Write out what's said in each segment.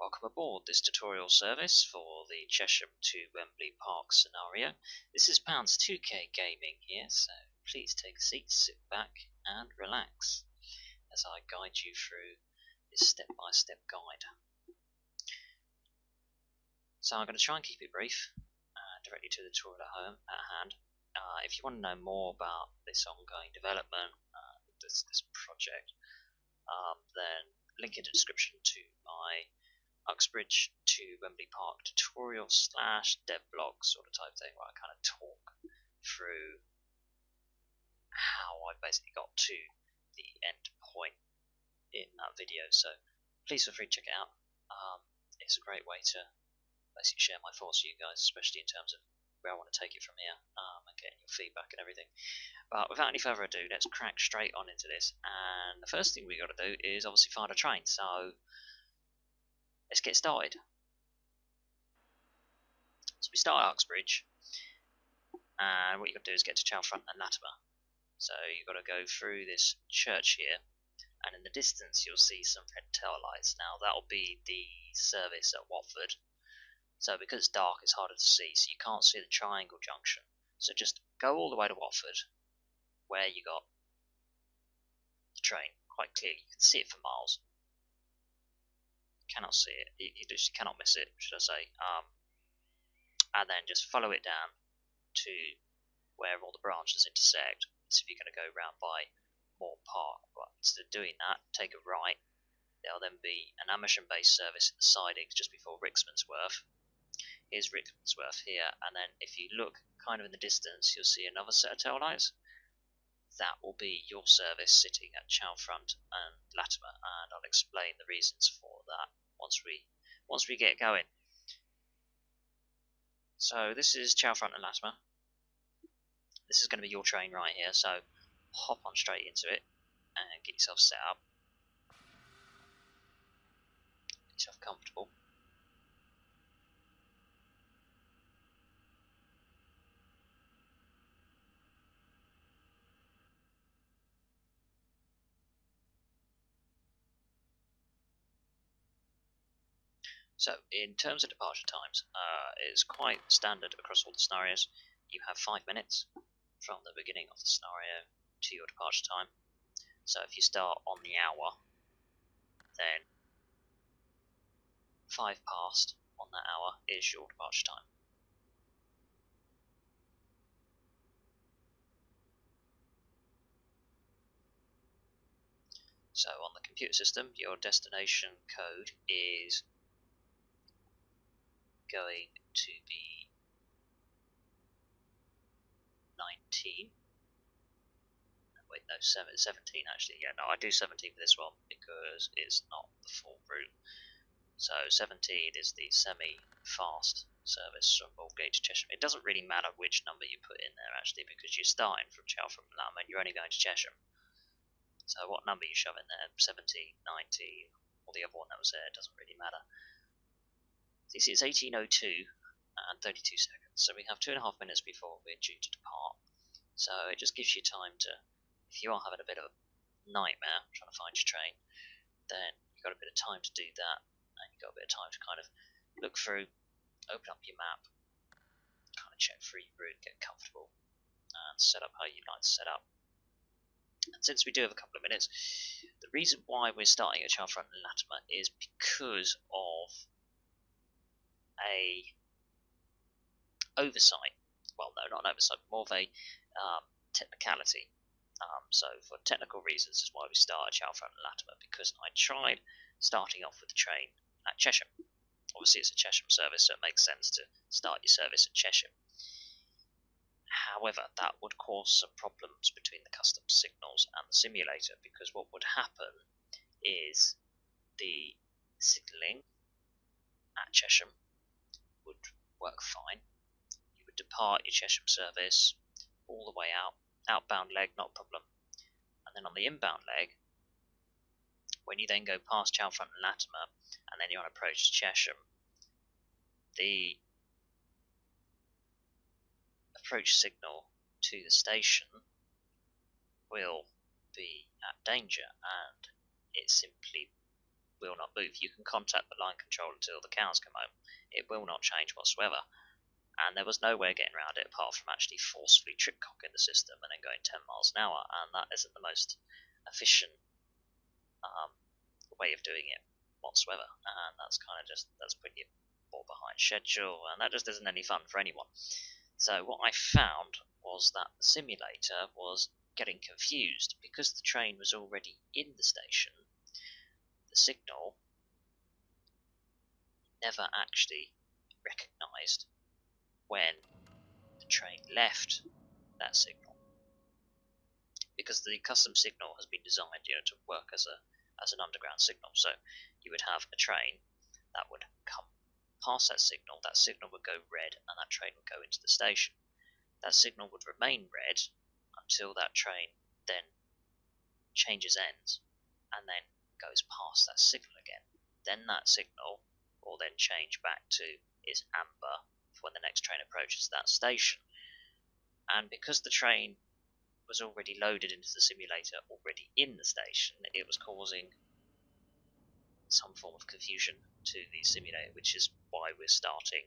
Welcome aboard this tutorial service for the Chesham to Wembley Park scenario. This is Pounds 2K Gaming here, so please take a seat, sit back and relax as I guide you through this step-by-step guide. So I'm going to try and keep it brief, directly to the tutorial at hand. If you want to know more about this ongoing development, this project, then link in the description to my Uxbridge to Wembley Park tutorial / devblog sort of type thing, where I kind of talk through how I basically got to the end point in that video. So please feel free to check it out. It's a great way to basically share my thoughts with you guys, especially in terms of where I want to take it from here, and getting your feedback and everything. But without any further ado, let's crack straight on into this. And the first thing we got to do is obviously find a train. So let's get started. So we start at Uxbridge, and what you've got to do is get to Chalfront Latimer. So you've got to go through this church here, and in the distance you'll see some red tail lights. Now that'll be the service at Watford. So because it's dark, it's harder to see, so you can't see the triangle junction. So just go all the way to Watford, where you got the train quite clearly. You can see it for miles. Cannot see it. You just cannot miss it, should I say. And then just follow it down to where all the branches intersect. So if you're going to go round by Moor Park, but instead of doing that, take a right. There'll then be an Amersham based service in the sidings just before Rickmansworth. Here's Rickmansworth here, and then if you look kind of in the distance, you'll see another set of tail lights. That will be your service sitting at Chalfront and Latimer, and I'll explain the reasons for that once we get going. So this is Chalfront and Latimer. This is going to be your train right here, so hop on straight into it and get yourself set up. Get yourself comfortable. So in terms of departure times, it's quite standard across all the scenarios. You have 5 minutes from the beginning of the scenario to your departure time. So if you start on the hour, then 5 past on that hour is your departure time. So on the computer system, your destination code is going to be 19. Wait, no, 17 actually. Yeah, no, I do 17 for this one because it's not the full route. So 17 is the semi-fast service from Aldgate to Chesham. It doesn't really matter which number you put in there actually, because you're starting from Chalfront Latimer and you're only going to Chesham. So what number you shove in there, 17, 19, or the other one that was there, it doesn't really matter. This is 18:02 and 32 seconds, so we have 2.5 minutes before we're due to depart. So it just gives you time to, if you are having a bit of a nightmare trying to find your train, then you've got a bit of time to do that, and you've got a bit of time to kind of look through, open up your map, kind of check through your route, get comfortable, and set up how you'd like to set up. And since we do have a couple of minutes, the reason why we're starting at Chalfront Latimer is because of a oversight. Well, no, not an oversight, more of a technicality. So for technical reasons is why we start at Chalfront Latimer, because I tried starting off with the train at Chesham. Obviously it's a Chesham service, so it makes sense to start your service at Chesham. However, that would cause some problems between the customs signals and the simulator, because what would happen is the signalling at Chesham would work fine. You would depart your Chesham service all the way out, outbound leg, not a problem. And then on the inbound leg, when you then go past Chalfront and Latimer, and then you're on approach to Chesham, the approach signal to the station will be at danger, and it simply will not move. You can contact the line control until the cows come home. It will not change whatsoever. And there was no way of getting around it apart from actually forcefully trick-cocking the system and then going 10 miles an hour, and that isn't the most efficient way of doing it whatsoever, and that's putting you more behind schedule, and that just isn't any fun for anyone. So what I found was that the simulator was getting confused because the train was already in the station. The signal never actually recognised when the train left that signal, because the custom signal has been designed, to work as an underground signal. So you would have a train that would come past that signal would go red, and that train would go into the station. That signal would remain red until that train then changes ends and then goes past that signal again. Then that signal will then change back to is amber for when the next train approaches that station. And because the train was already loaded into the simulator already in the station, it was causing some form of confusion to the simulator, which is why we're starting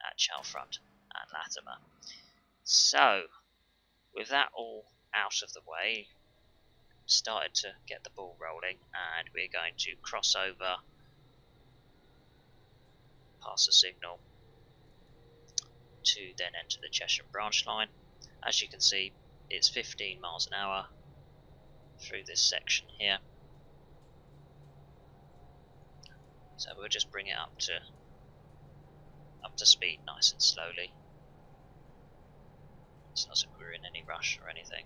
at Chalfront and Latimer. So, with that all out of the way, started to get the ball rolling, and we're going to cross over past the signal to then enter the Chesham branch line. As you can see, it's 15 miles an hour through this section here. So we'll just bring it up to speed nice and slowly. It's not as if we're in any rush or anything.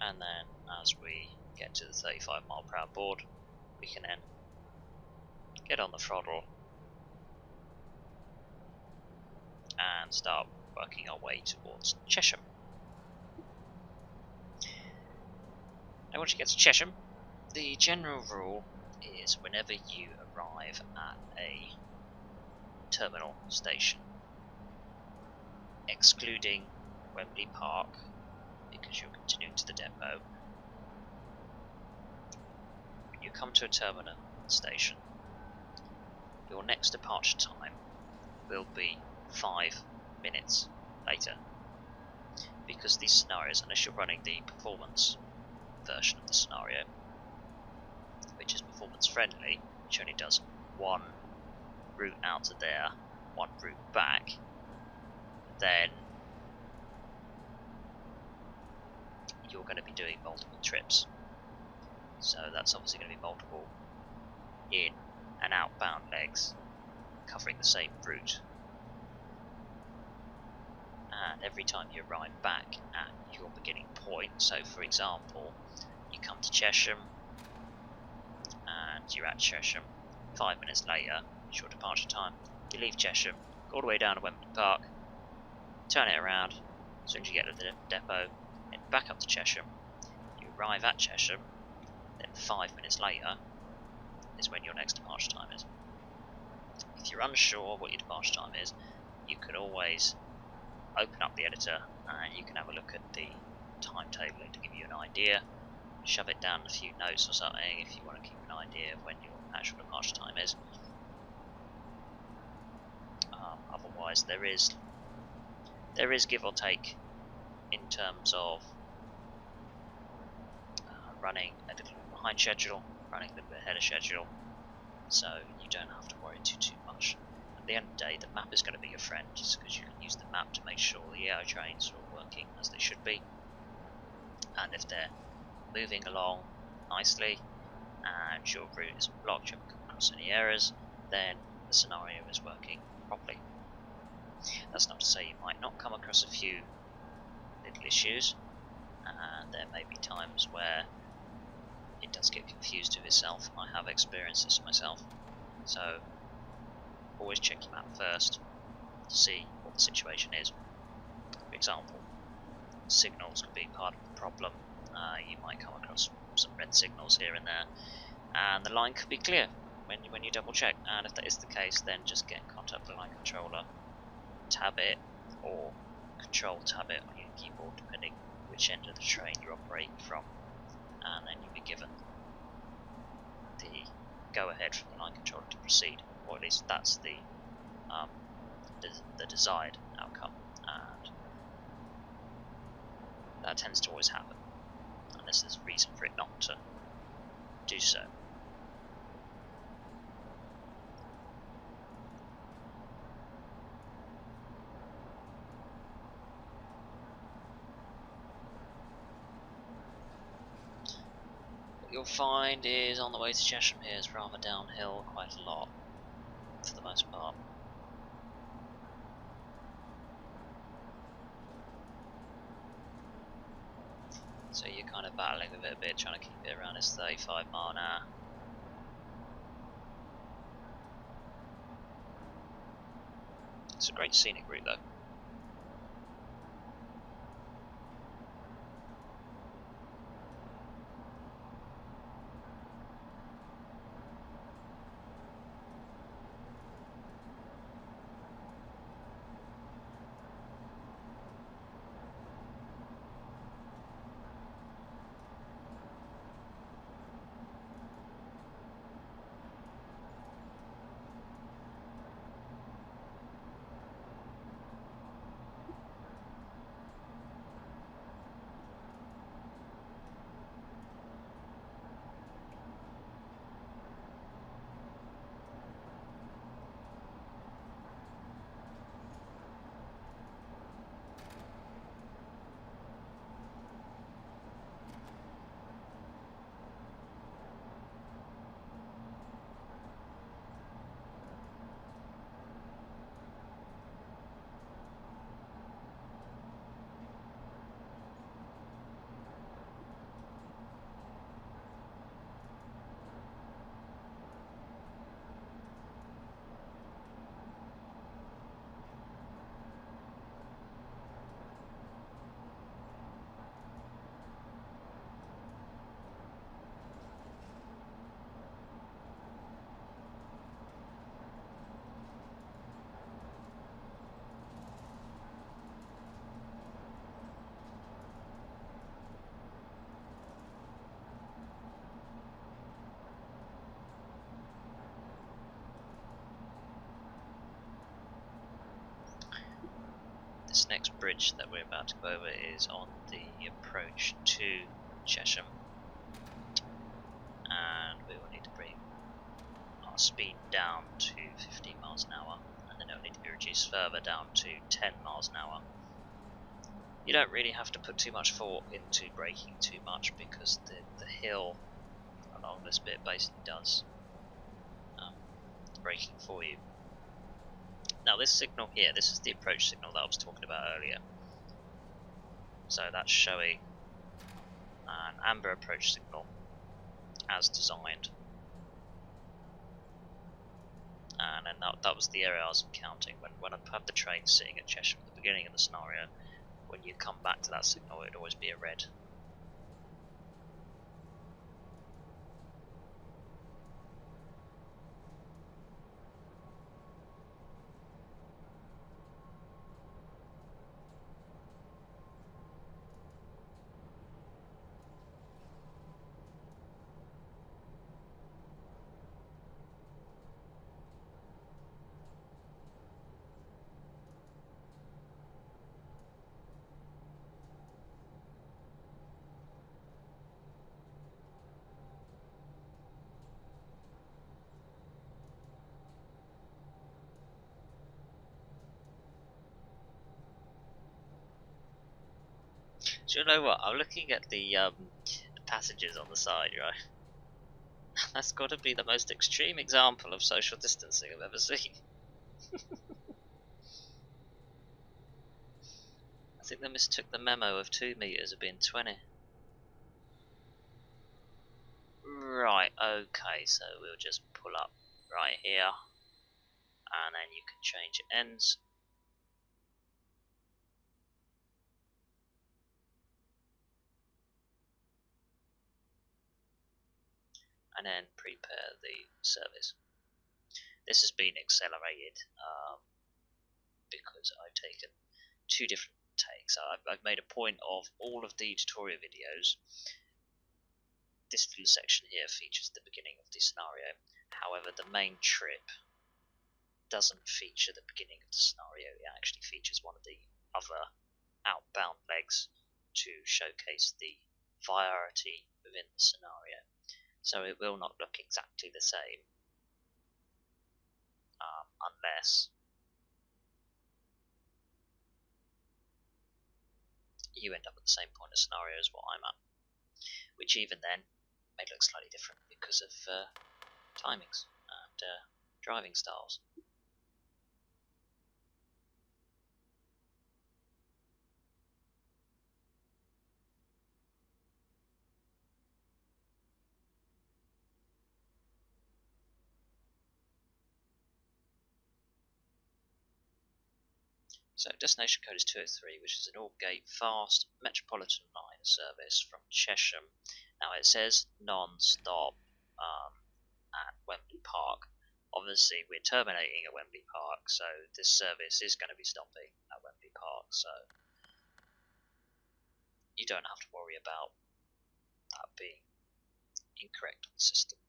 And then as we get to the 35 mile per hour board, we can then get on the throttle and start working our way towards Chesham. Now once you get to Chesham, the general rule is whenever you arrive at a terminal station, excluding Wembley Park, because you're continuing to the depot, when you come to a terminal station, your next departure time will be 5 minutes later, because these scenarios, unless you're running the performance version of the scenario, which is performance friendly, which only does one route out to there, one route back, then you're going to be doing multiple trips. So that's obviously going to be multiple in and outbound legs covering the same route. And every time you arrive back at your beginning point, so for example, you come to Chesham and you're at Chesham, 5 minutes later is your departure time. You leave Chesham, go all the way down to Wembley Park, turn it around, as soon as you get to the depot, then back up to Chesham. You arrive at Chesham, then 5 minutes later is when your next departure time is. If you're unsure what your departure time is, you can always open up the editor and you can have a look at the timetabling to give you an idea. Shove it down a few notes or something if you want to keep an idea of when your actual departure time is. Otherwise, there is give or take in terms of running a little behind schedule, running a little bit ahead of schedule, so you don't have to worry too much. At the end of the day, the map is going to be your friend, just because you can use the map to make sure the air trains are all working as they should be, and if they're moving along nicely and your route isn't blocked, you haven't come across any errors, then the scenario is working properly. That's not to say you might not come across a few little issues, and there may be times where it does get confused with itself. I have experienced this myself, so always check your map first to see what the situation is. For example, signals could be part of the problem. You might come across some red signals here and there, and the line could be clear when you double check. And if that is the case, then just get in contact with the line controller, tab it, or control tab it on your keyboard, depending which end of the train you're operating from, and then you'll be given the go-ahead from the line controller to proceed, or at least that's the desired outcome, and that tends to always happen, unless there's a reason for it not to do so. What you'll find is on the way to Chesham here is rather downhill quite a lot, for the most part. So you're kind of battling with it a bit, trying to keep it around its 35 mile an hour. It's a great scenic route though. This next bridge that we're about to go over is on the approach to Chesham, and we will need to bring our speed down to 15 miles an hour, and then it will need to be reduced further down to 10 miles an hour. You don't really have to put too much thought into braking too much, because the hill along this bit basically does the braking for you. Now this signal here, this is the approach signal that I was talking about earlier. So that's showing an amber approach signal as designed. And then that was the area I was counting when I had the train sitting at Chesham at the beginning of the scenario. When you come back to that signal, it would always be a red. Do you know what? I'm looking at the passengers on the side, right? That's got to be the most extreme example of social distancing I've ever seen. I think they mistook the memo of 2 meters as being 20. Right, okay, so we'll just pull up right here, and then you can change ends. and then prepare the service. This has been accelerated because I've taken 2 different takes. I've made a point of all of the tutorial videos. This little section here features the beginning of the scenario. However, the main trip doesn't feature the beginning of the scenario. It actually features one of the other outbound legs to showcase the variety within the scenario. So it will not look exactly the same unless you end up at the same point of scenario as what I'm at, which even then may look slightly different because of timings and driving styles. So destination code is 203, which is an all-gate fast Metropolitan line service from Chesham. Now it says non-stop at Wembley Park. Obviously we're terminating at Wembley Park, so this service is going to be stopping at Wembley Park, so you don't have to worry about that being incorrect on the system.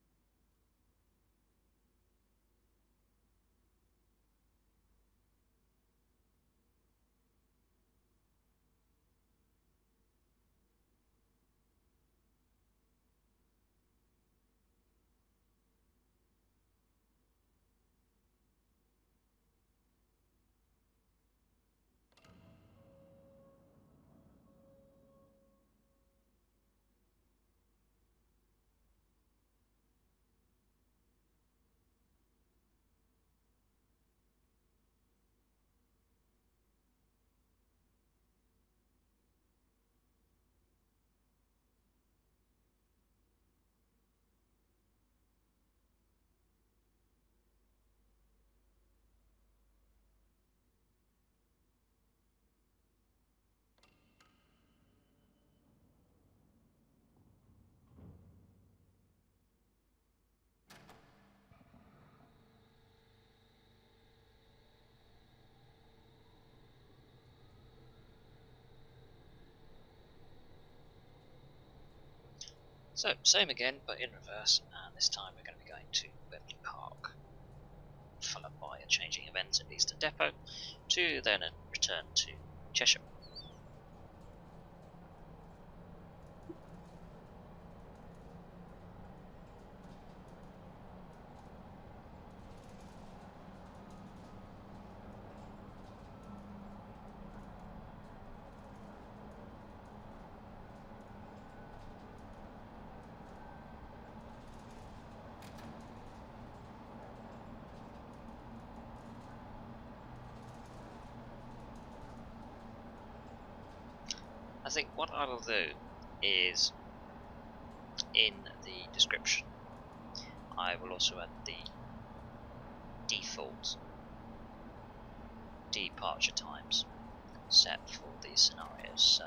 So, same again, but in reverse, and this time we're going to be going to Wembley Park, followed by a changing events at Eastern Depot, to then return to Cheshire. I think what I will do is, in the description, I will also add the default departure times set for these scenarios. So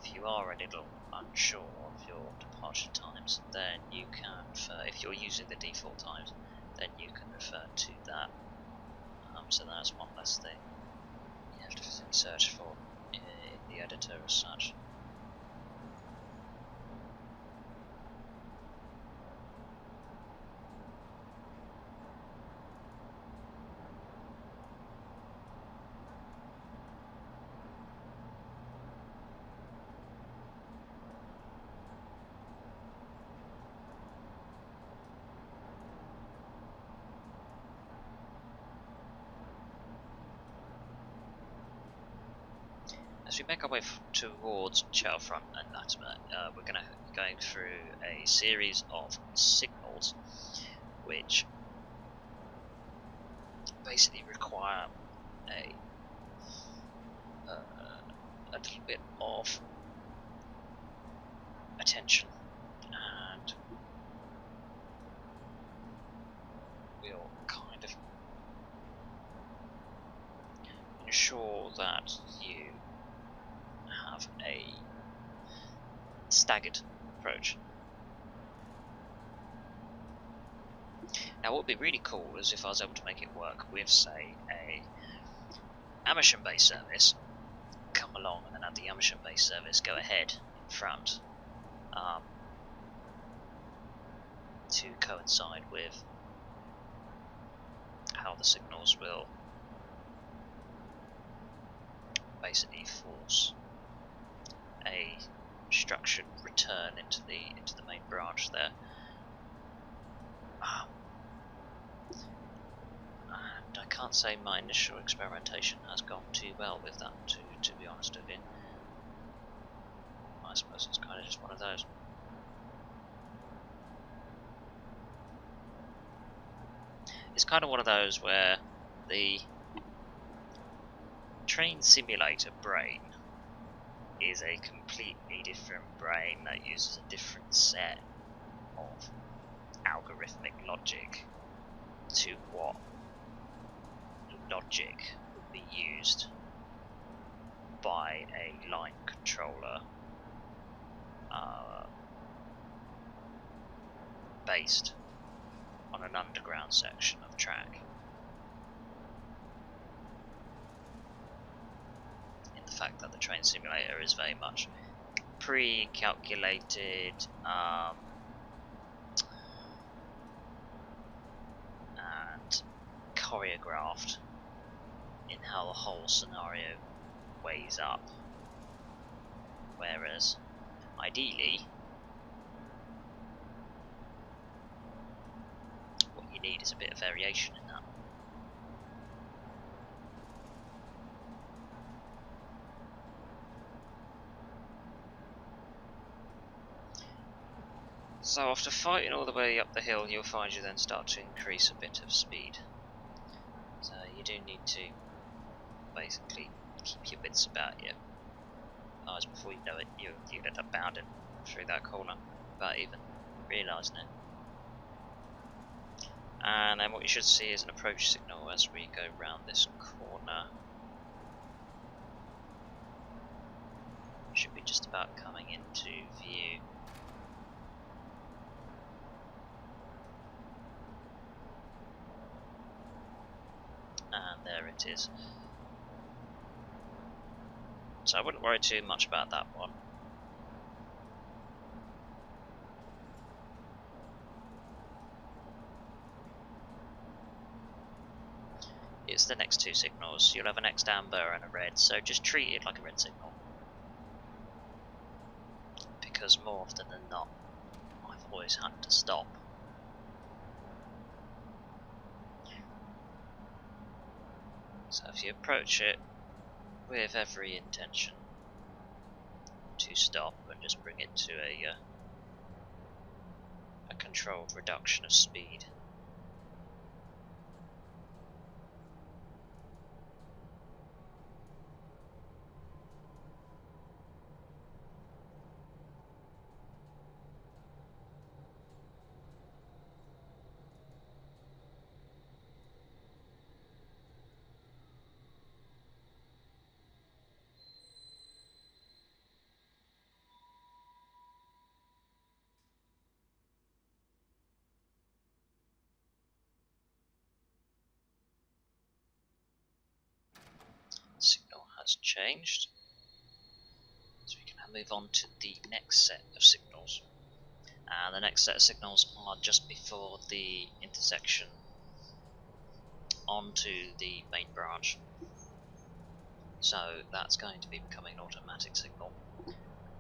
if you are a little unsure of your departure times, then you can, if you're using the default times, then you can refer to that. So that's one less thing you have to search for in the editor as such. As we make our way towards Chalfront and Latimer, we're going to be going through a series of signals which basically require a little bit of attention, and we'll kind of ensure that you have a staggered approach. Now, what would be really cool is if I was able to make it work with, say, a Amersham based service come along and then have the Amersham based service go ahead in front to coincide with how the signals will basically force a structured return into the main branch there. And I can't say my initial experimentation has gone too well with that, to be honest with you. I suppose it's kind of just one of those. It's kind of one of those where the train simulator brain is a completely different brain that uses a different set of algorithmic logic to what logic would be used by a line controller based on an underground section of track. In the fact that the train simulator is very much pre-calculated and choreographed in how the whole scenario weighs up, whereas ideally what you need is a bit of variation in that. So after fighting all the way up the hill, you'll find you then start to increase a bit of speed. So you do need to basically keep your wits about you. Otherwise, before you know it, you'd end up bounding through that corner without even realising it. And then what you should see is an approach signal as we go round this corner. Should be just about coming into view. And there it is. So I wouldn't worry too much about that one. It's the next two signals. You'll have a next amber and a red, so just treat it like a red signal. Because more often than not, I've always had to stop. So if you approach it with every intention to stop and just bring it to a controlled reduction of speed. Signal has changed, so we can now move on to the next set of signals. And the next set of signals are just before the intersection onto the main branch. So that's going to be becoming an automatic signal,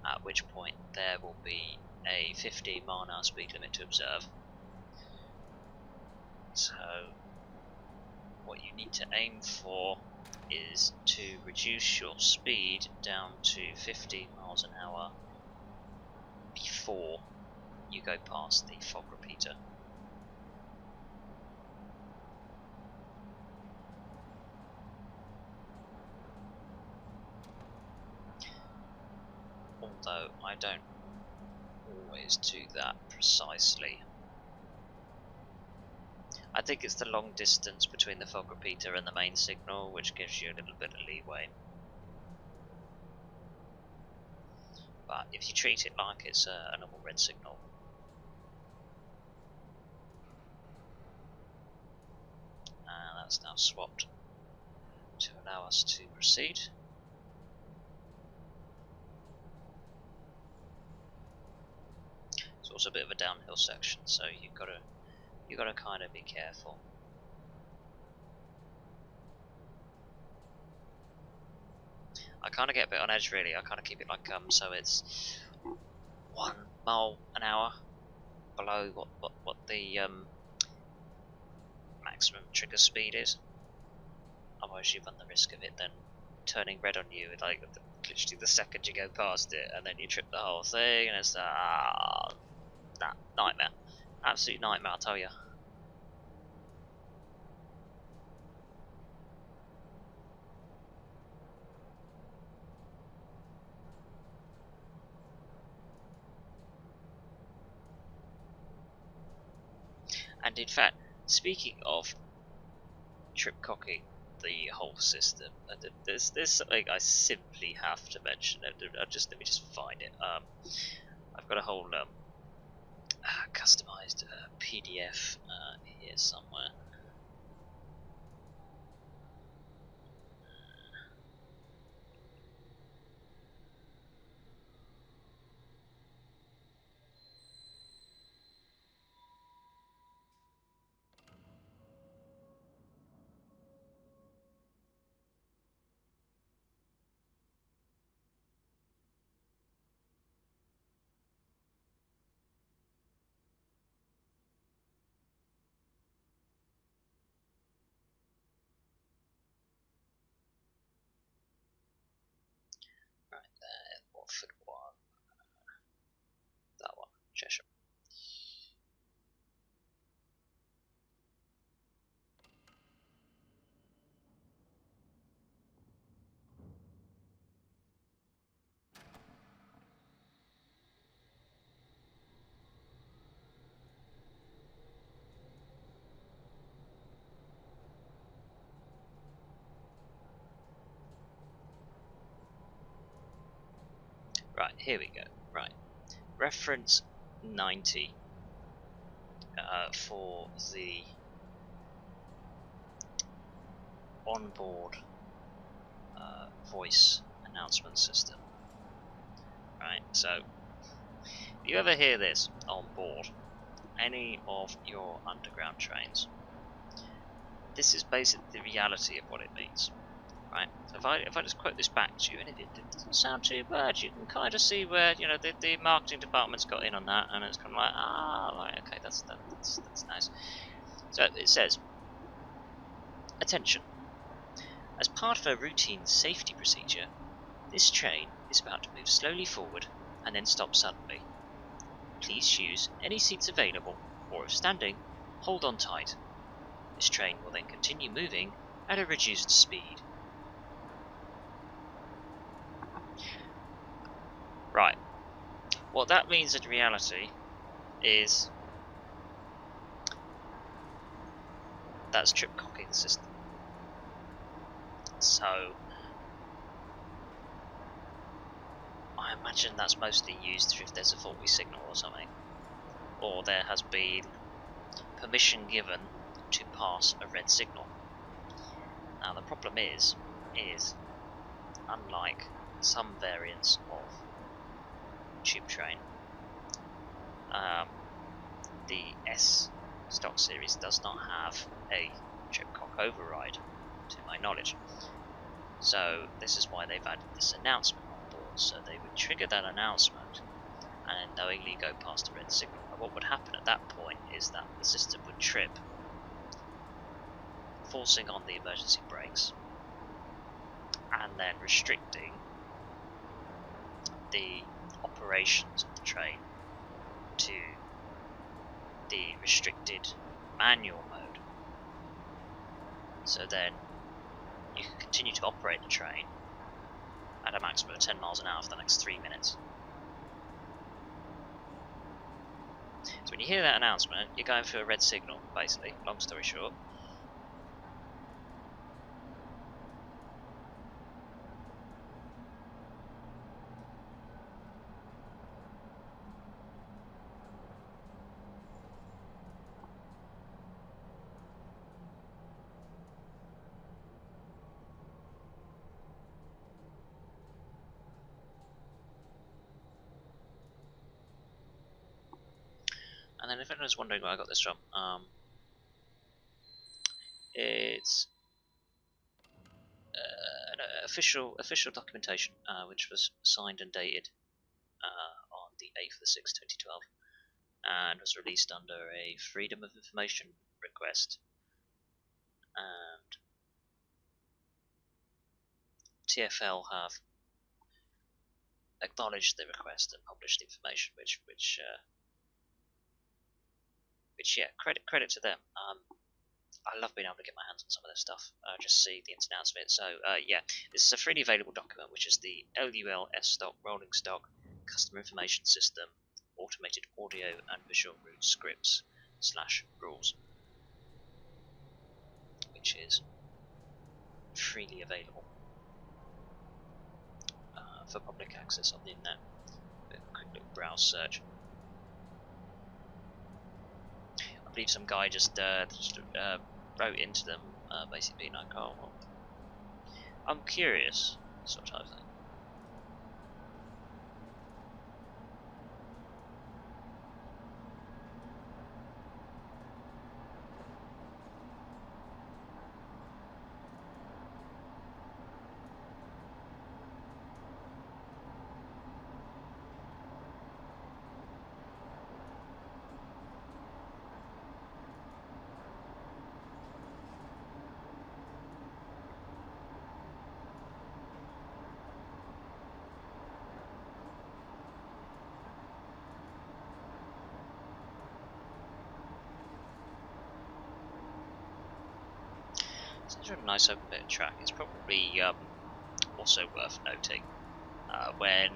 at which point there will be a 50-mile-an-hour speed limit to observe. So what you need to aim for is to reduce your speed down to 50 miles an hour before you go past the fog repeater. Although I don't always do that precisely. I think it's the long distance between the fog repeater and the main signal which gives you a little bit of leeway. But if you treat it like it's a normal red signal, That's now swapped to allow us to proceed. It's also a bit of a downhill section, so you've got to kind of be careful. I kind of get a bit on edge, really. I kind of keep it like so it's 1 mile an hour below what the maximum trigger speed is. Otherwise, you run the risk of it then turning red on you, like literally the second you go past it, and then you trip the whole thing, and it's that nightmare, absolute nightmare, I'll tell you. And in fact, speaking of trip cocking the whole system, there's something I simply have to mention. Let me just find it. I've got a whole customized PDF here somewhere. Right there, Watford one, that one, Chesham. Right, here we go. Right, reference 90 for the onboard voice announcement system. Right, so if you ever hear this on board any of your underground trains, this is basically the reality of what it means. Right, so if I just quote this back to you, and it doesn't sound too bad, you can kind of see where the marketing department's got in on that, and it's kind of like, right, okay, that's nice. So it says, attention, as part of a routine safety procedure, this train is about to move slowly forward and then stop suddenly. Please choose any seats available, or if standing, hold on tight. This train will then continue moving at a reduced speed. Right. What that means in reality is that's trip cocking the system. So I imagine that's mostly used if there's a faulty signal or something, or there has been permission given to pass a red signal. Now the problem is unlike some variants of tube train, the S stock series does not have a trip cock override, to my knowledge. So this is why they've added this announcement on board, so they would trigger that announcement and then knowingly go past a red signal. And what would happen at that point is that the system would trip, forcing on the emergency brakes and then restricting the operations of the train to the restricted manual mode. So then you can continue to operate the train at a maximum of 10 miles an hour for the next 3 minutes. So when you hear that announcement, you're going through a red signal, basically, long story short. then if anyone's wondering where I got this from, it's official documentation, which was signed and dated on the 8th of the 6th, 2012, and was released under a Freedom of Information request. And TfL have acknowledged the request and published the information, which yeah, credit to them. I love being able to get my hands on some of this stuff. Just see the ins and outs of it. So yeah, this is a freely available document, which is the LUL S-Stock Rolling Stock Customer Information System Automated Audio and Visual Route Scripts / Rules, which is freely available for public access on the internet. A quick little browse search. I believe some guy just wrote into them, basically like, oh, well, I'm curious, sort of thing. It's a really nice open bit of track. It's probably also worth noting when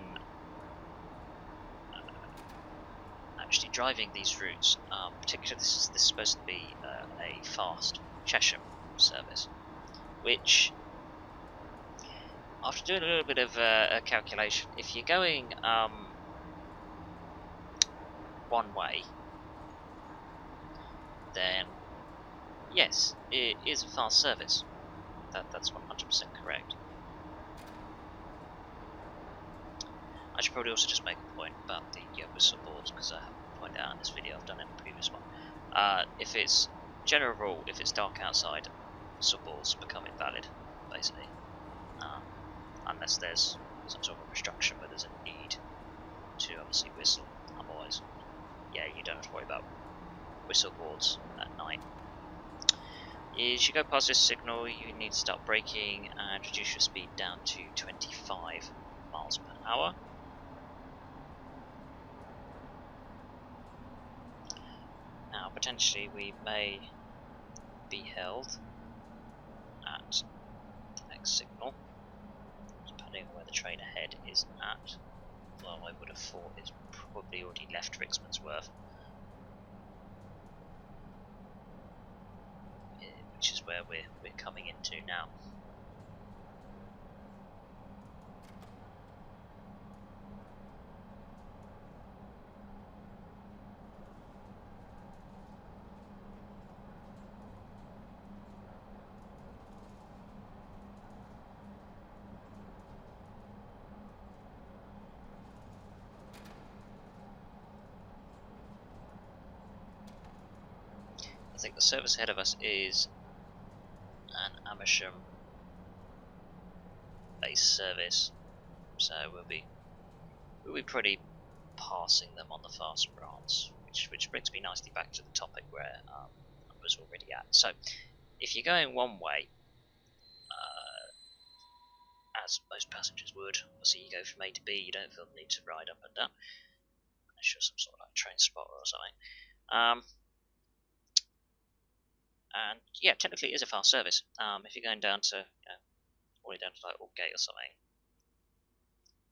actually driving these routes, particularly this is supposed to be a fast Chesham service, which, after doing a little bit of a calculation, if you're going one way, then yes, it is a fast service. That's 100% correct. I should probably also just make a point about the whistle boards, because I haven't pointed out in this video. I've done it in the previous one. If it's general rule, if it's dark outside, whistle boards become invalid, basically, unless there's some sort of restriction where there's a need to obviously whistle. Otherwise, yeah, you don't have to worry about whistle boards at night. As you go past this signal, you need to start braking and reduce your speed down to 25 miles per hour. Now, potentially we may be held at the next signal, depending on where the train ahead is at. Well, I would have thought it's probably already left Rickmansworth, which is where we're coming into now. I think the service ahead of us is an Amersham based service, so we'll be pretty passing them on the fast branch, which brings me nicely back to the topic where I was already at. So if you're going one way, as most passengers would, obviously you go from A to B, you don't feel the need to ride up and down unless you're some sort of like train spotter or something. And yeah, technically it is a fast service. If you're going down to, all the way down to like Aldgate or something.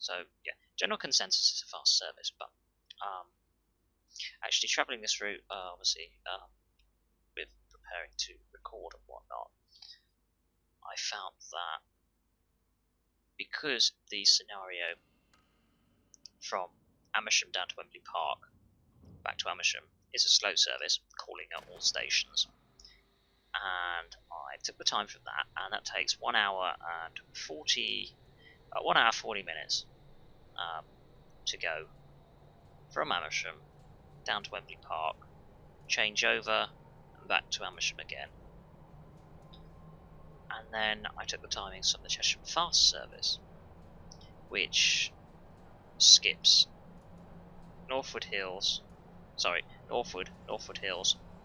So yeah, general consensus is a fast service, but actually travelling this route, obviously, with preparing to record and whatnot, I found that because the scenario from Amersham down to Wembley Park, back to Amersham, is a slow service, calling at all stations, and I took the time from that, and that takes 1 hour and 40 minutes to go from Amersham down to Wembley Park change over, and back to Amersham again. And then I took the timings from the Chesham fast service, which skips Northwood Hills,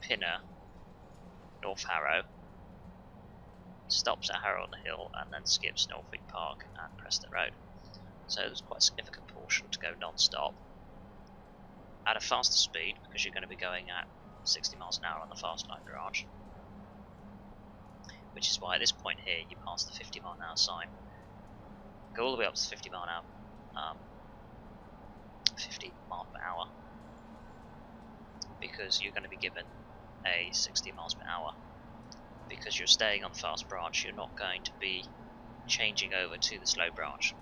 Pinner, North Harrow, stops at Harrow on the Hill, and then skips Wembley Park and Preston Road. So there's quite a significant portion to go non-stop at a faster speed, because you're going to be going at 60 miles an hour on the fast line branch, which is why at this point here you pass the 50 mile an hour sign, go all the way up to 50 mile an hour, 50 mile per hour, because you're going to be given a 60 miles per hour. Because you're staying on the fast branch, you're not going to be changing over to the slow branch.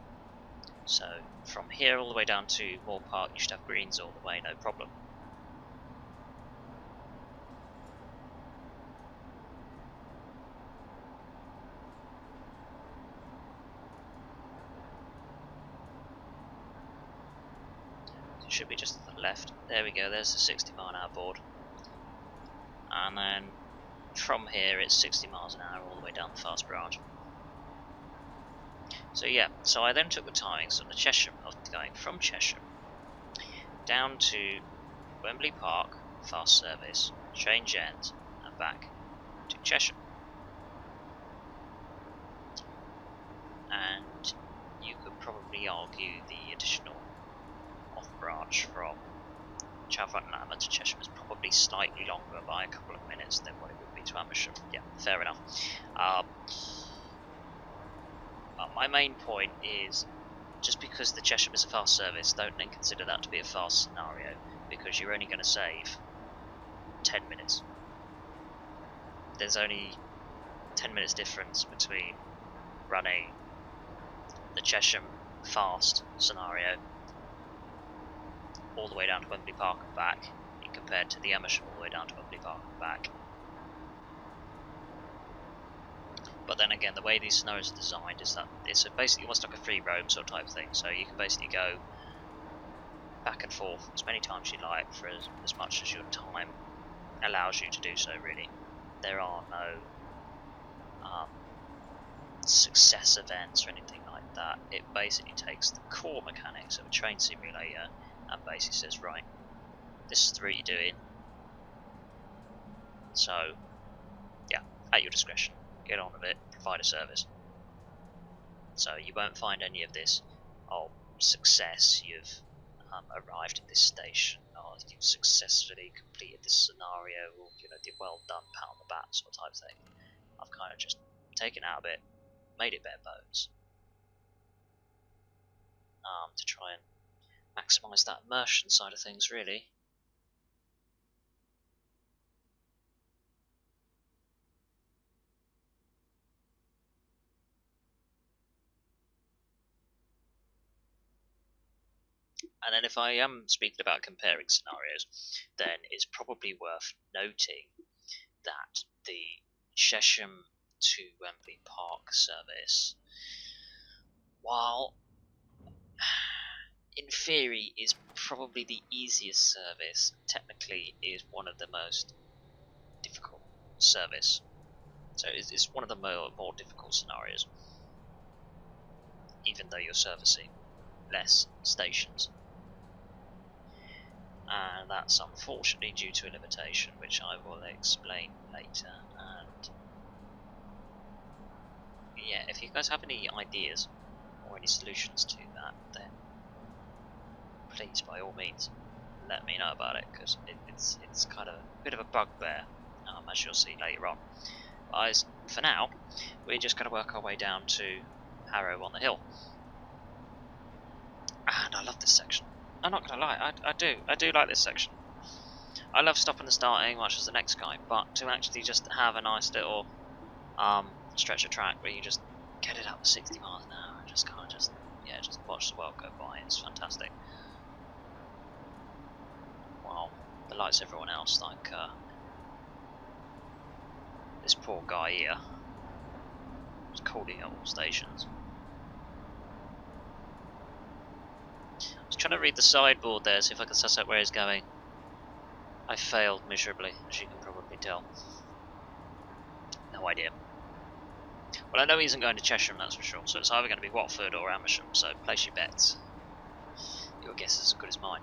So from here all the way down to Moor Park, you should have greens all the way, no problem. It should be just to the left. There we go, there's the 60 mile an hour board. And then from here it's 60 miles an hour all the way down the fast branch. So yeah, so I then took the timings on the Chesham, going from Chesham down to Wembley Park, fast service, change ends, and back to Chesham. And you could probably argue the additional off branch from Chalfront Latimer to Chesham is probably slightly longer by a couple of minutes than what it would be to Amersham. Yeah, fair enough. My main point is, just because the Chesham is a fast service, don't then consider that to be a fast scenario, because you're only going to save 10 minutes. There's only 10 minutes difference between running the Chesham fast scenario all the way down to Wembley Park and back, compared to the Amersham all the way down to Wembley Park and back. But then again, the way these scenarios are designed is that it's basically almost like a free roam sort of type thing, so you can basically go back and forth as many times you like for as much as your time allows you to do so, really. There are no success events or anything like that. It basically takes the core mechanics of a train simulator and basically says, right, this is the route you're doing, so yeah, at your discretion, get on with it, provide a service. So you won't find any of this, oh, success, you've arrived at this station, or you've successfully completed this scenario, or did well done, pat on the back sort of type thing. I've kind of just taken out a bit, made it bare bones, to try and maximise that immersion side of things, really. And then if I am speaking about comparing scenarios, then it's probably worth noting that the Chesham to Wembley Park service, while in theory is probably the easiest service, technically is one of the most difficult service. So it's one of the more difficult scenarios, even though you're servicing less stations. And that's unfortunately due to a limitation, which I will explain later. And yeah, if you guys have any ideas or any solutions to that, then please, by all means, let me know about it, because it's kind of a bit of a bugbear, as you'll see later on. But for now, we're just going to work our way down to Harrow on the Hill. And I love this section. I'm not going to lie, I do like this section. I love stopping and starting much as the next guy, but to actually just have a nice little stretch of track where you just get it up to 60 miles an hour and just kind of just watch the world go by, it's fantastic. Wow, belies everyone else, like this poor guy here, who's calling at all stations. I was trying to read the sideboard there, see if I could suss out where he's going. I failed miserably, as you can probably tell. No idea. Well, I know he isn't going to Chesham, that's for sure, so it's either going to be Watford or Amersham, so place your bets. Your guess is as good as mine.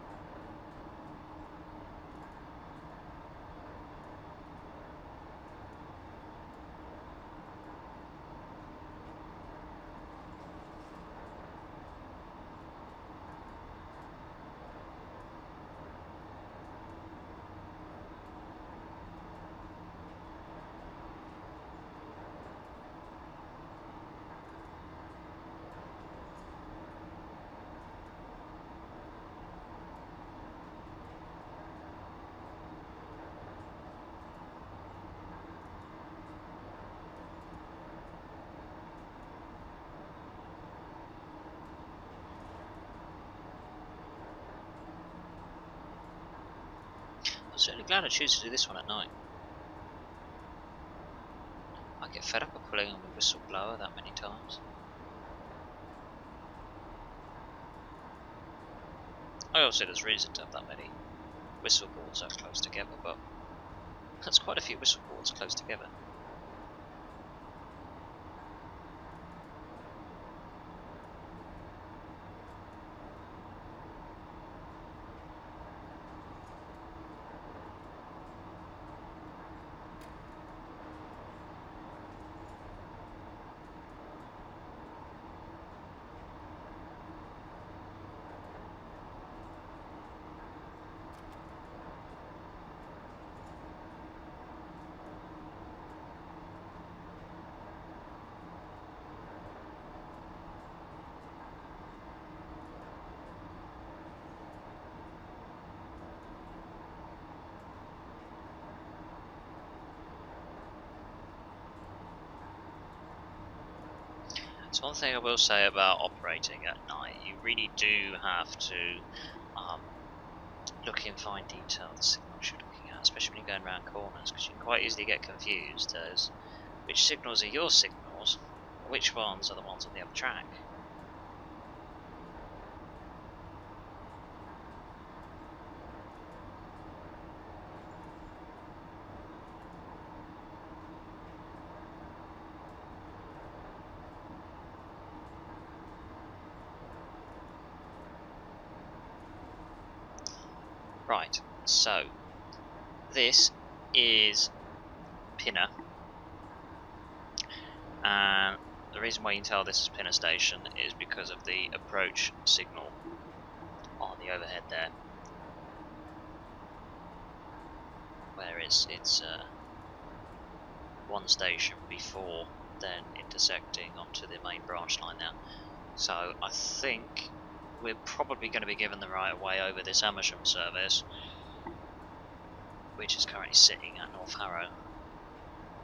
I'm certainly glad I choose to do this one at night. I get fed up of pulling on the whistleblower that many times. I also there's reason to have that many whistle boards so close together, but that's quite a few whistle boards close together. So one thing I will say about operating at night, you really do have to look in fine detail the signals you're looking at, especially when you're going around corners, because you can quite easily get confused as which signals are your signals, and which ones are the ones on the other track. Right, so this is Pinner, and the reason why you can tell this is Pinner Station is because of the approach signal on the overhead there, where it's one station before then intersecting onto the main branch line now. So I think we're probably going to be given the right of way over this Amersham service, which is currently sitting at North Harrow,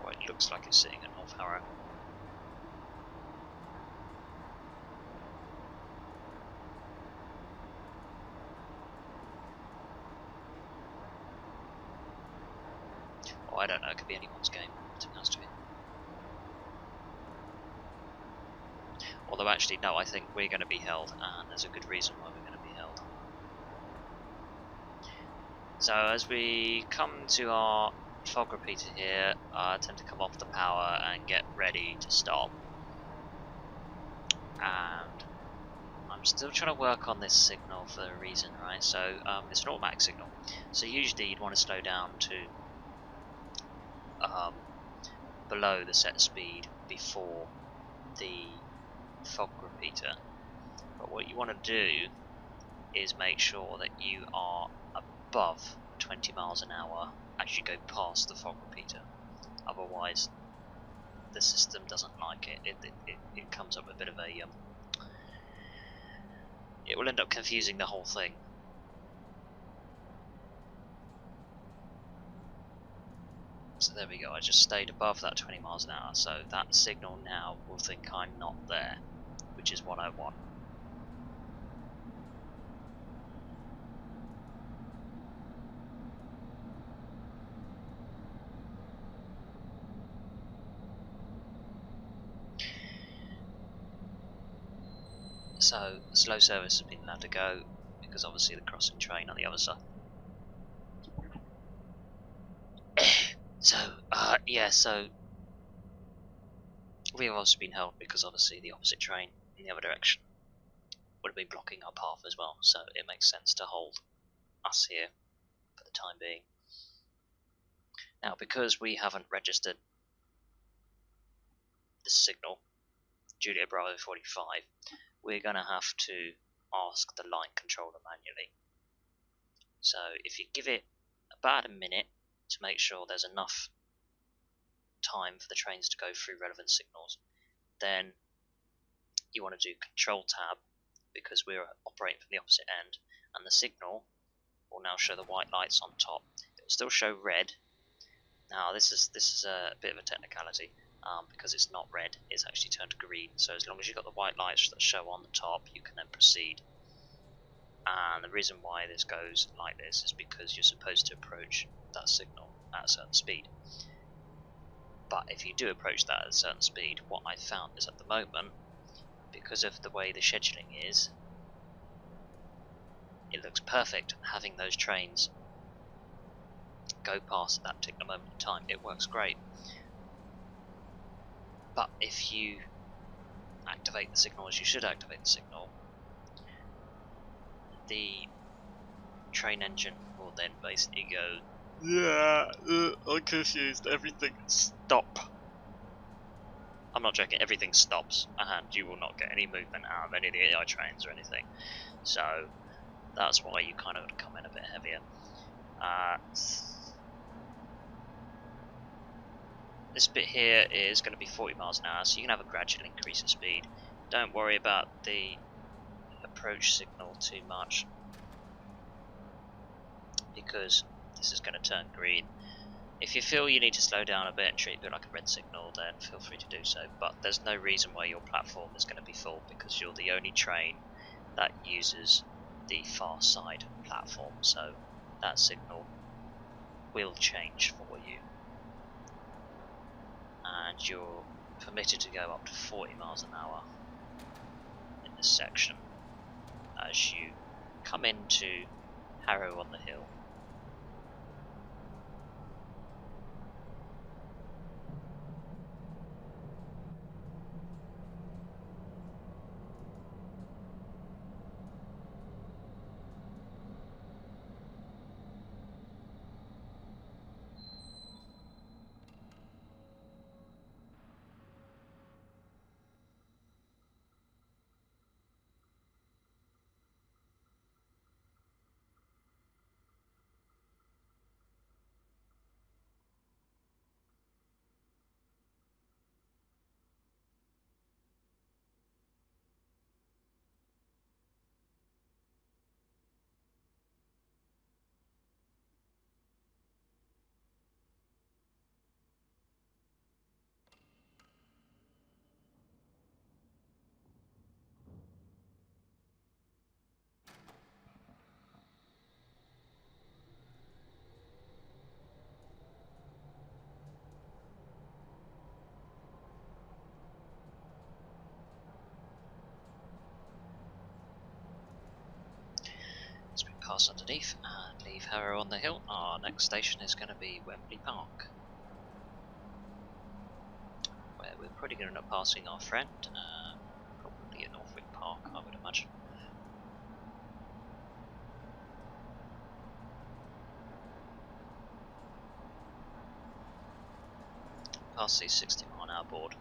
or it looks like it's sitting at North Harrow. Oh, I don't know, it could be anyone's game, to be honest with you. Although actually, no, I think we're going to be held, and there's a good reason why we're going to be held. So as we come to our fog repeater here, I tend to come off the power and get ready to stop. And I'm still trying to work on this signal for a reason, right? So it's an automatic signal. So usually you'd want to slow down to below the set speed before the fog repeater. But what you want to do is make sure that you are above 20 miles an hour as you go past the fog repeater. Otherwise, the system doesn't like it. It comes up with a bit of a it will end up confusing the whole thing. So there we go, I just stayed above that 20 miles an hour, so that signal now will think I'm not there, which is what I want. So slow service has been allowed to go because obviously the crossing train on the other side. So, yeah, so we've also been held because obviously the opposite train in the other direction would have been blocking our path as well, so it makes sense to hold us here for the time being. Now, because we haven't registered the signal, Juliet Bravo 45, we're going to have to ask the line controller manually. So if you give it about a minute to make sure there's enough time for the trains to go through relevant signals, then you want to do Control Tab, because we're operating from the opposite end, and the signal will now show the white lights on top. It will still show red. Now this is a bit of a technicality, because it's not red, it's actually turned green, so as long as you've got the white lights that show on the top, you can then proceed. And the reason why this goes like this is because you're supposed to approach that signal at a certain speed. But if you do approach that at a certain speed, what I found is at the moment, because of the way the scheduling is, it looks perfect having those trains go past at that particular moment in time. It works great. But if you activate the signal as you should activate the signal, the train engine will then basically go, yeah, I'm confused, everything stop. I'm not joking, everything stops, and you will not get any movement out of any of the AI trains or anything. So that's why you kind of come in a bit heavier. This bit here is going to be 40 miles an hour, so you can have a gradual increase in speed. Don't worry about the approach signal too much, because this is going to turn green. If you feel you need to slow down a bit and treat it like a red signal, then feel free to do so, but there's no reason why your platform is going to be full, because you're the only train that uses the far side platform, so that signal will change for you. And you're permitted to go up to 40 miles an hour in this section as you come into Harrow on the Hill. As we pass underneath and leave Harrow on the Hill, our next station is going to be Wembley Park, where we're probably going to end up passing our friend, probably at Northwick Park, I would imagine. Past the 60-mile-an-hour board.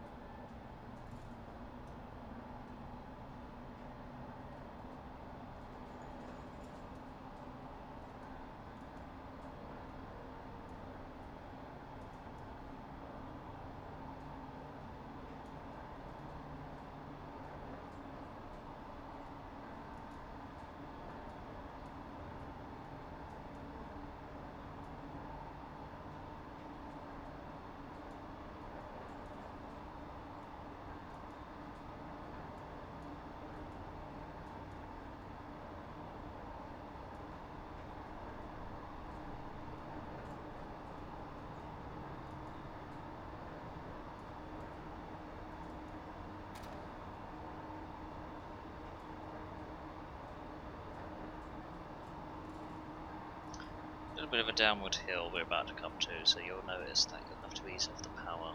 little bit of a downward hill we're about to come to, so you'll notice that you'll have to ease off the power.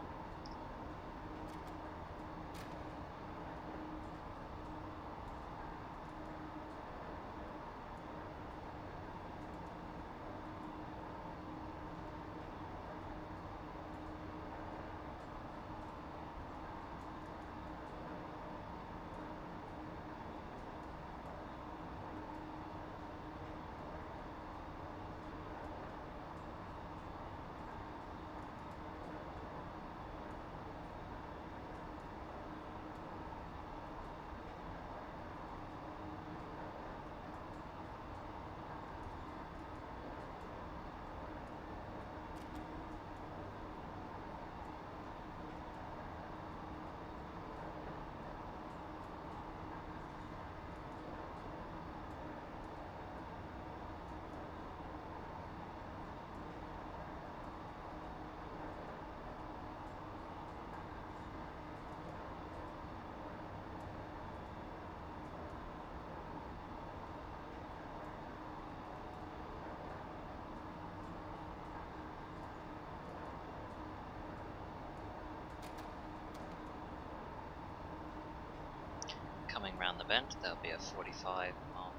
Coming round the bend, there'll be a 45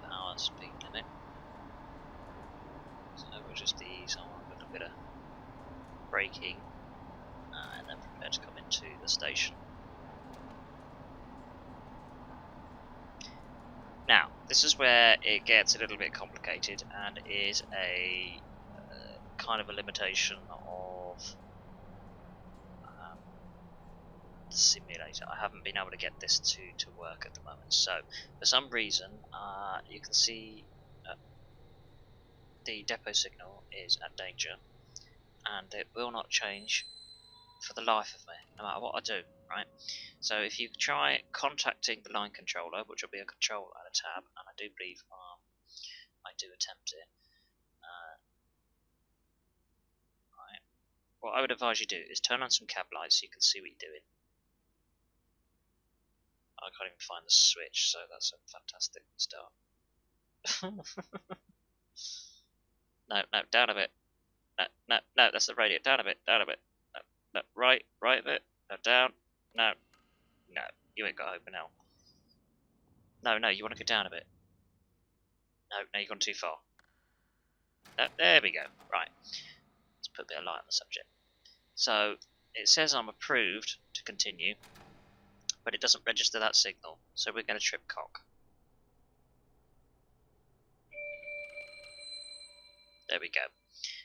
mph speed limit. So we'll just ease on a little bit of braking and then prepare to come into the station. Now, this is where it gets a little bit complicated and is a kind of a limitation of the simulator. I haven't been able to get this to work at the moment, so for some reason you can see the depot signal is at danger and it will not change for the life of me, no matter what I do, right? So if you try contacting the line controller, which will be a control and a tab, and I do believe I do attempt it, right, what I would advise you do is turn on some cab lights so you can see what you're doing. I can't even find the switch, so that's a fantastic start. No, down a bit. No, that's the radio. Down a bit, No, right a bit. No, down. No, you ain't got to open now. No, you want to go down a bit. No, you've gone too far. No, there we go. Right, let's put a bit of light on the subject. So, it says I'm approved to continue, but it doesn't register that signal, so we're going to trip cock. There we go.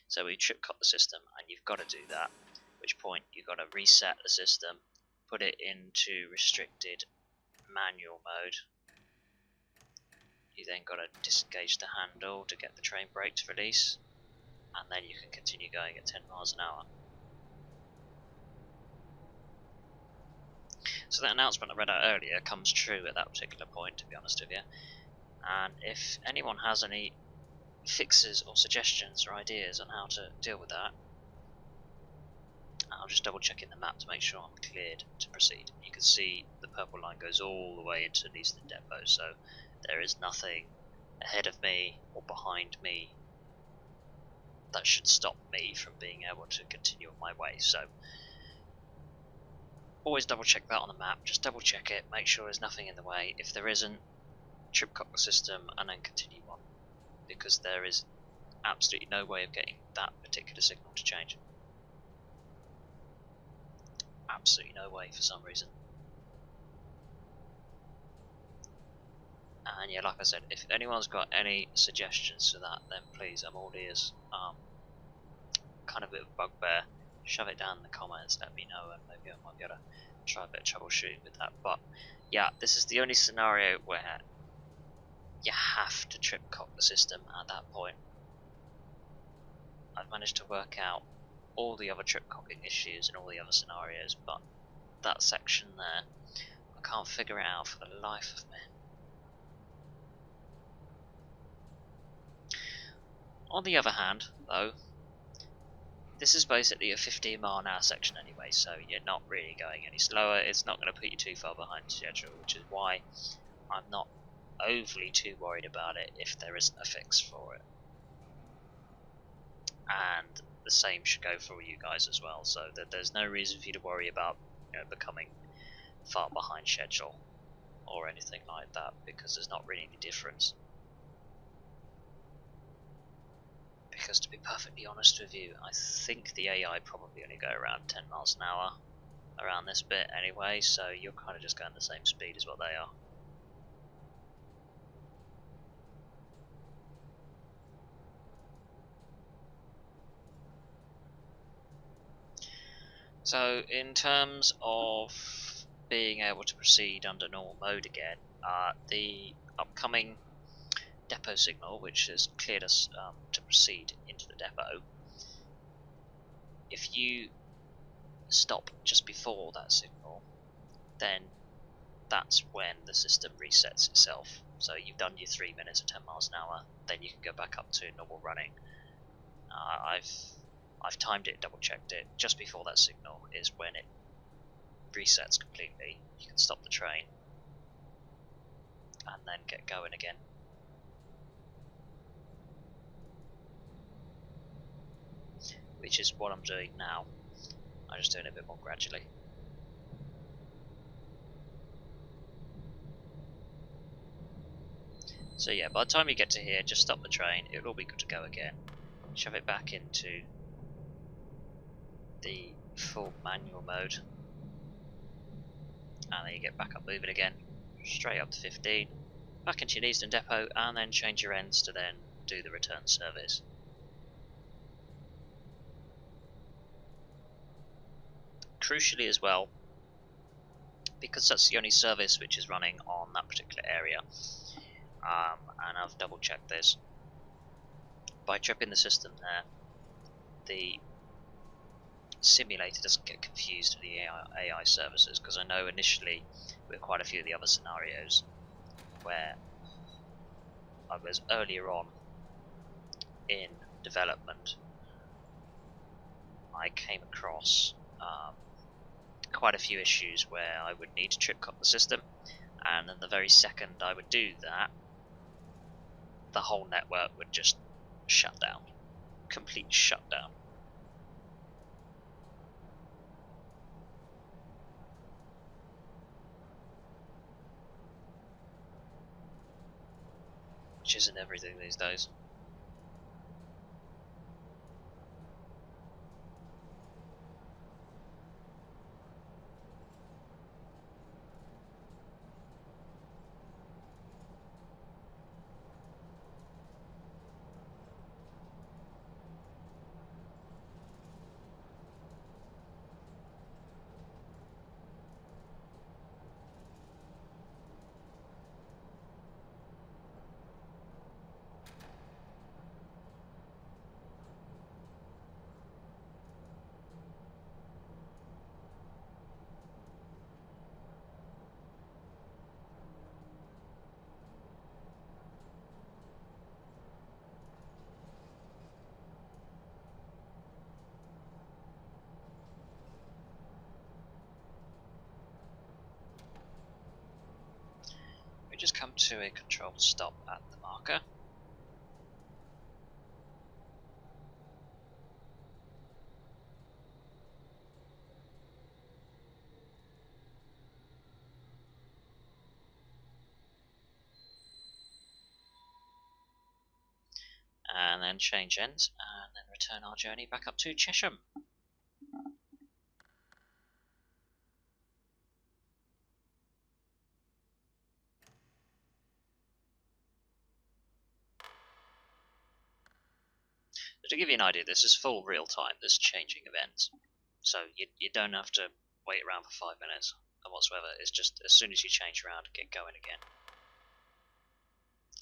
So we trip cock the system, and you've got to do that, at which point you've got to reset the system, put it into restricted manual mode. You then got to disengage the handle to get the train brake to release, and then you can continue going at 10 miles an hour. So that announcement I read out earlier comes true at that particular point, to be honest with you. And if anyone has any fixes or suggestions or ideas on how to deal with that, I'll just double check in the map to make sure I'm cleared to proceed. You can see the purple line goes all the way into the Eastern Depot, so there is nothing ahead of me or behind me that should stop me from being able to continue on my way. So always double check that on the map, just double check it, make sure there's nothing in the way. If there isn't, trip cock the system and then continue on, because there is absolutely no way of getting that particular signal to change. Absolutely no way for some reason. And yeah, like I said, if anyone's got any suggestions for that, then please, I'm all ears. Kind of a bit of a bugbear, shove it down in the comments, let me know, and maybe I might be able to try a bit of troubleshooting with that. But yeah, this is the only scenario where you have to trip cock the system at that point. I've managed to work out all the other trip cocking issues and all the other scenarios, but that section there, I can't figure it out for the life of me. On the other hand, though, this is basically a 15 mile an hour section anyway, so you're not really going any slower. It's not going to put you too far behind schedule, which is why I'm not overly too worried about it if there isn't a fix for it. and the same should go for you guys as well. So that there's no reason for you to worry about becoming far behind schedule or anything like that, because there's not really any difference. Because to be perfectly honest with you, I think the AI probably only go around 10 miles an hour around this bit anyway, so you're kind of just going the same speed as what they are. So in terms of being able to proceed under normal mode again, the upcoming depot signal, which has cleared us to proceed into the depot, if you stop just before that signal, then that's when the system resets itself. So you've done your 3 minutes at 10 miles an hour, then you can go back up to normal running. I've timed it, double checked it. Just before that signal is when it resets completely. You can stop the train and then get going again. Which is what I'm doing now. I'm just doing it a bit more gradually. So yeah, by the time you get to here, just stop the train, it'll all be good to go again. Shove it back into the full manual mode, and then you get back up moving again, straight up to 15, back into your Eastern depot, and then change your ends to then do the return service. Crucially as well, because that's the only service which is running on that particular area, and I've double checked this, by tripping the system there, the simulator doesn't get confused with the AI services, because I know initially with quite a few of the other scenarios where I was earlier on in development, I came across quite a few issues where I would need to trip cut the system, and then the very second I would do that, the whole network would just shut down. Complete shutdown. Which isn't everything these days. We just come to a controlled stop at the marker. And then change ends, and then return our journey back up to Chesham. To give you an idea, this is full real time, this changing of ends. So you don't have to wait around for 5 minutes or whatsoever, it's just as soon as you change around, get going again.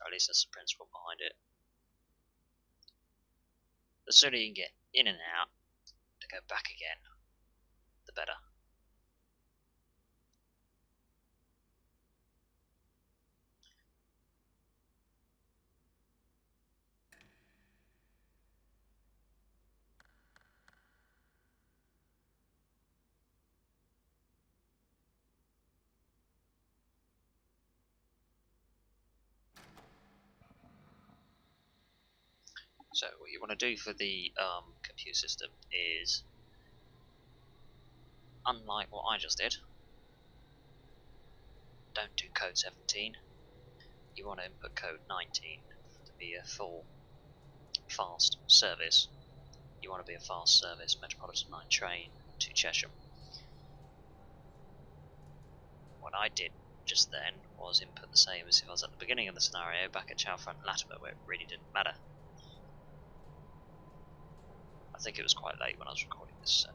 Or at least that's the principle behind it. The sooner you can get in and out to go back again, the better. So what you want to do for the compute system is, unlike what I just did, don't do code 17. You want to input code 19 to be a full fast service. You want to be a fast service Metropolitan line train to Chesham. What I did just then was input the same as if I was at the beginning of the scenario back at Chalfront Latimer, where it really didn't matter. I think it was quite late when I was recording this, so.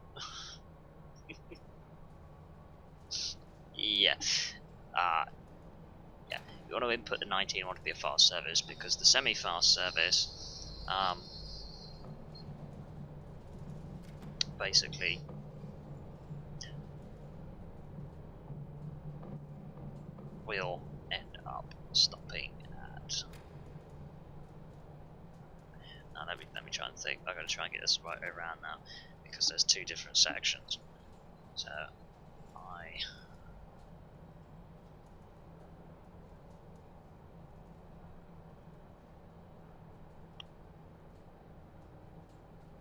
Yeah. Yeah. You want to input the 19, you want to be a fast service, because the semi-fast service basically will end up stopping at. Now let me try and think. I've got to try and get this right way around now, because there's two different sections. So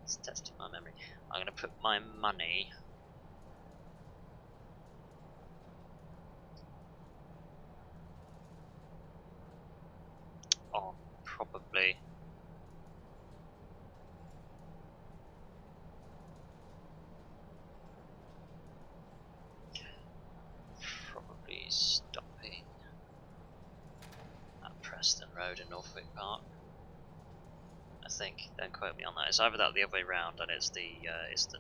it's testing my memory. I'm going to put my money on probably stopping at Preston Road in Wembley Park. I think, don't quote me on that. It's either that or the other way round, and it's the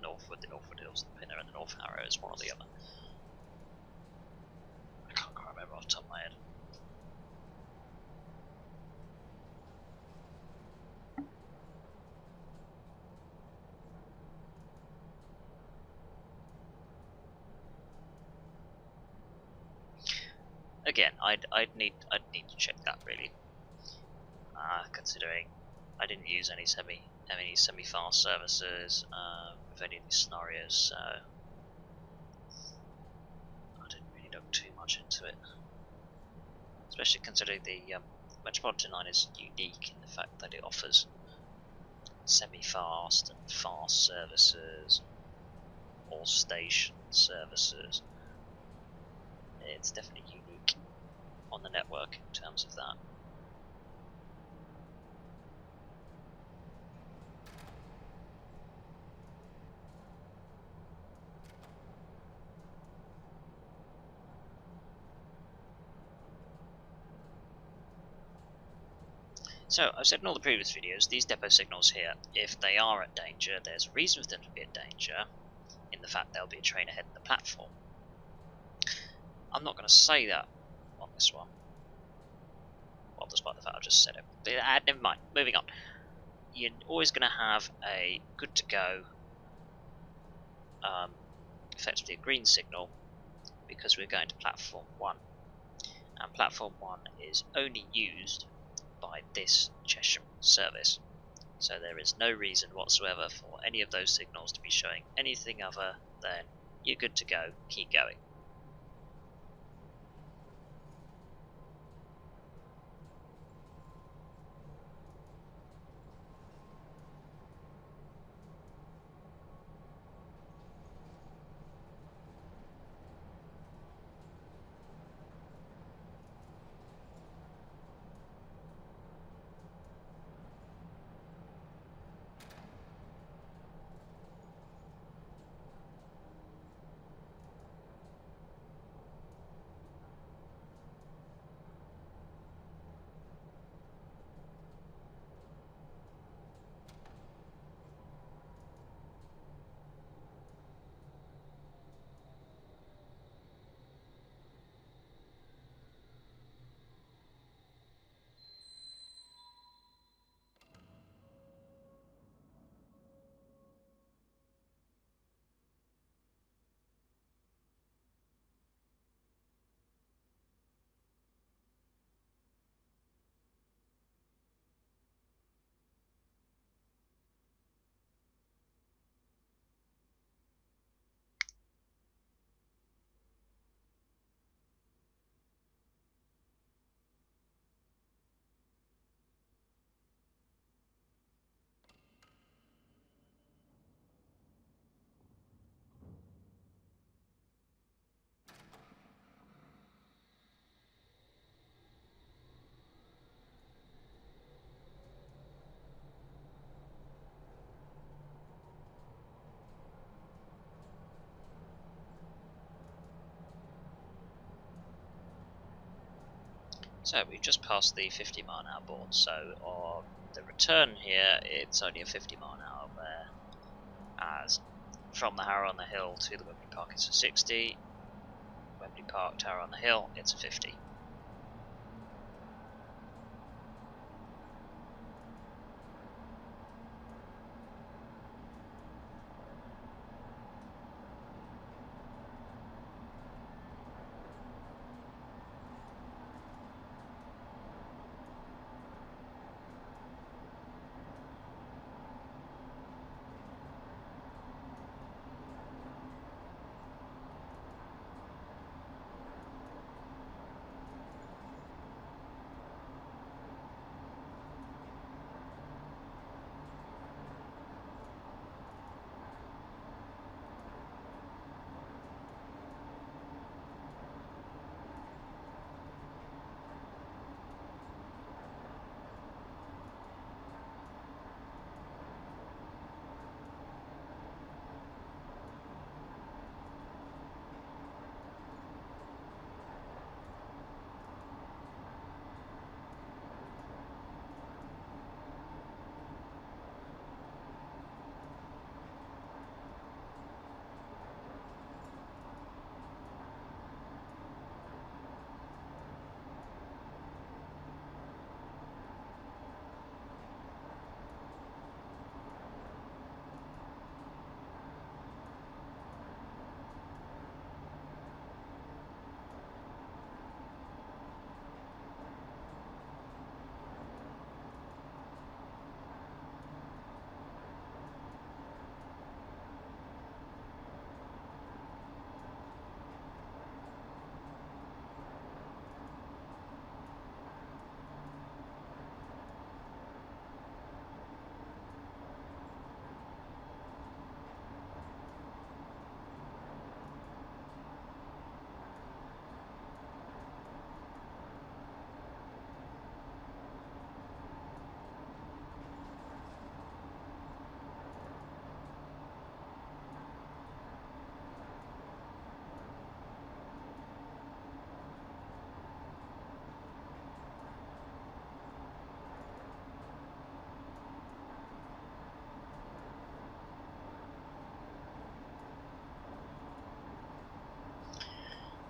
Northwood Hills, the Pinner, and the North Harrow. It's one or the other. I can't quite remember off the top of my head. Again, I'd need to check that really, considering I didn't use any semi-fast services with any of these scenarios, so I didn't really look too much into it. Especially considering the Metropolitan line is unique in the fact that it offers semi-fast and fast services, or station services. It's definitely unique on the network in terms of that. So, I've said in all the previous videos, these depot signals here, if they are at danger, there's a reason for them to be at danger, in the fact there'll be a train ahead of the platform. I'm not going to say that on this one. Well, despite the fact I've just said it. But, never mind, moving on. You're always going to have a good to go, effectively a green signal, because we're going to platform 1. And platform 1 is only used by this Chesham service, so there is no reason whatsoever for any of those signals to be showing anything other than you're good to go, keep going. So we've just passed the 50-mile-an-hour board, so on the return here it's only a 50-mile-an-hour, whereas from the Harrow on the Hill to the Wembley Park it's a 60, Wembley Park to Harrow on the Hill it's a 50.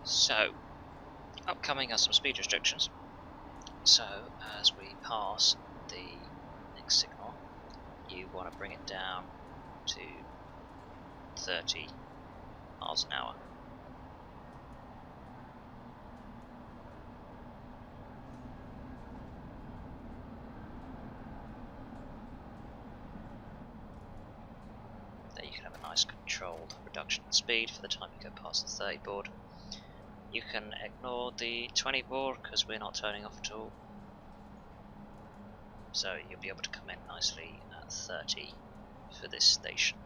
So, upcoming are some speed restrictions. So, as we pass the next signal, you want to bring it down to 30 miles an hour. There you can have a nice controlled reduction in speed for the time you go past the 30 board. You can ignore the 20 board because we're not turning off at all. So you'll be able to come in nicely at 30 for this station.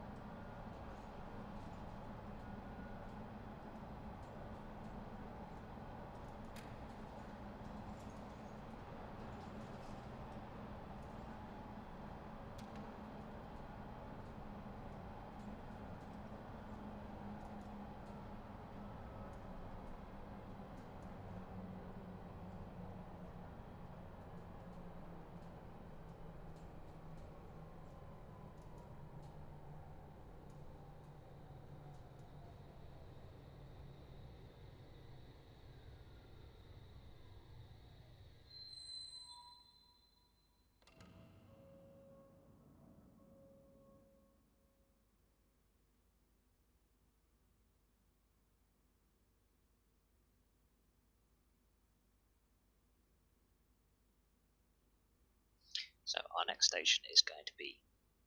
So our next station is going to be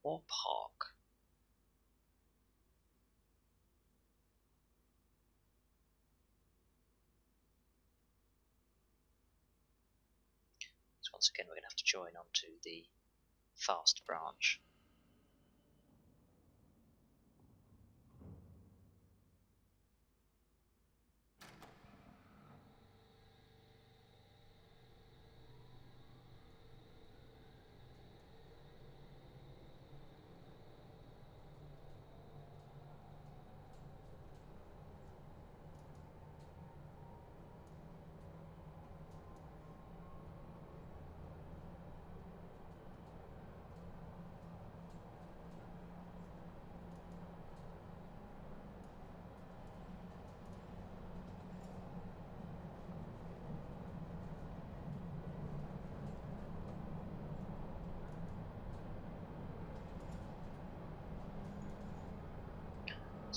Wembley Park. So once again we're going to have to join onto the fast branch.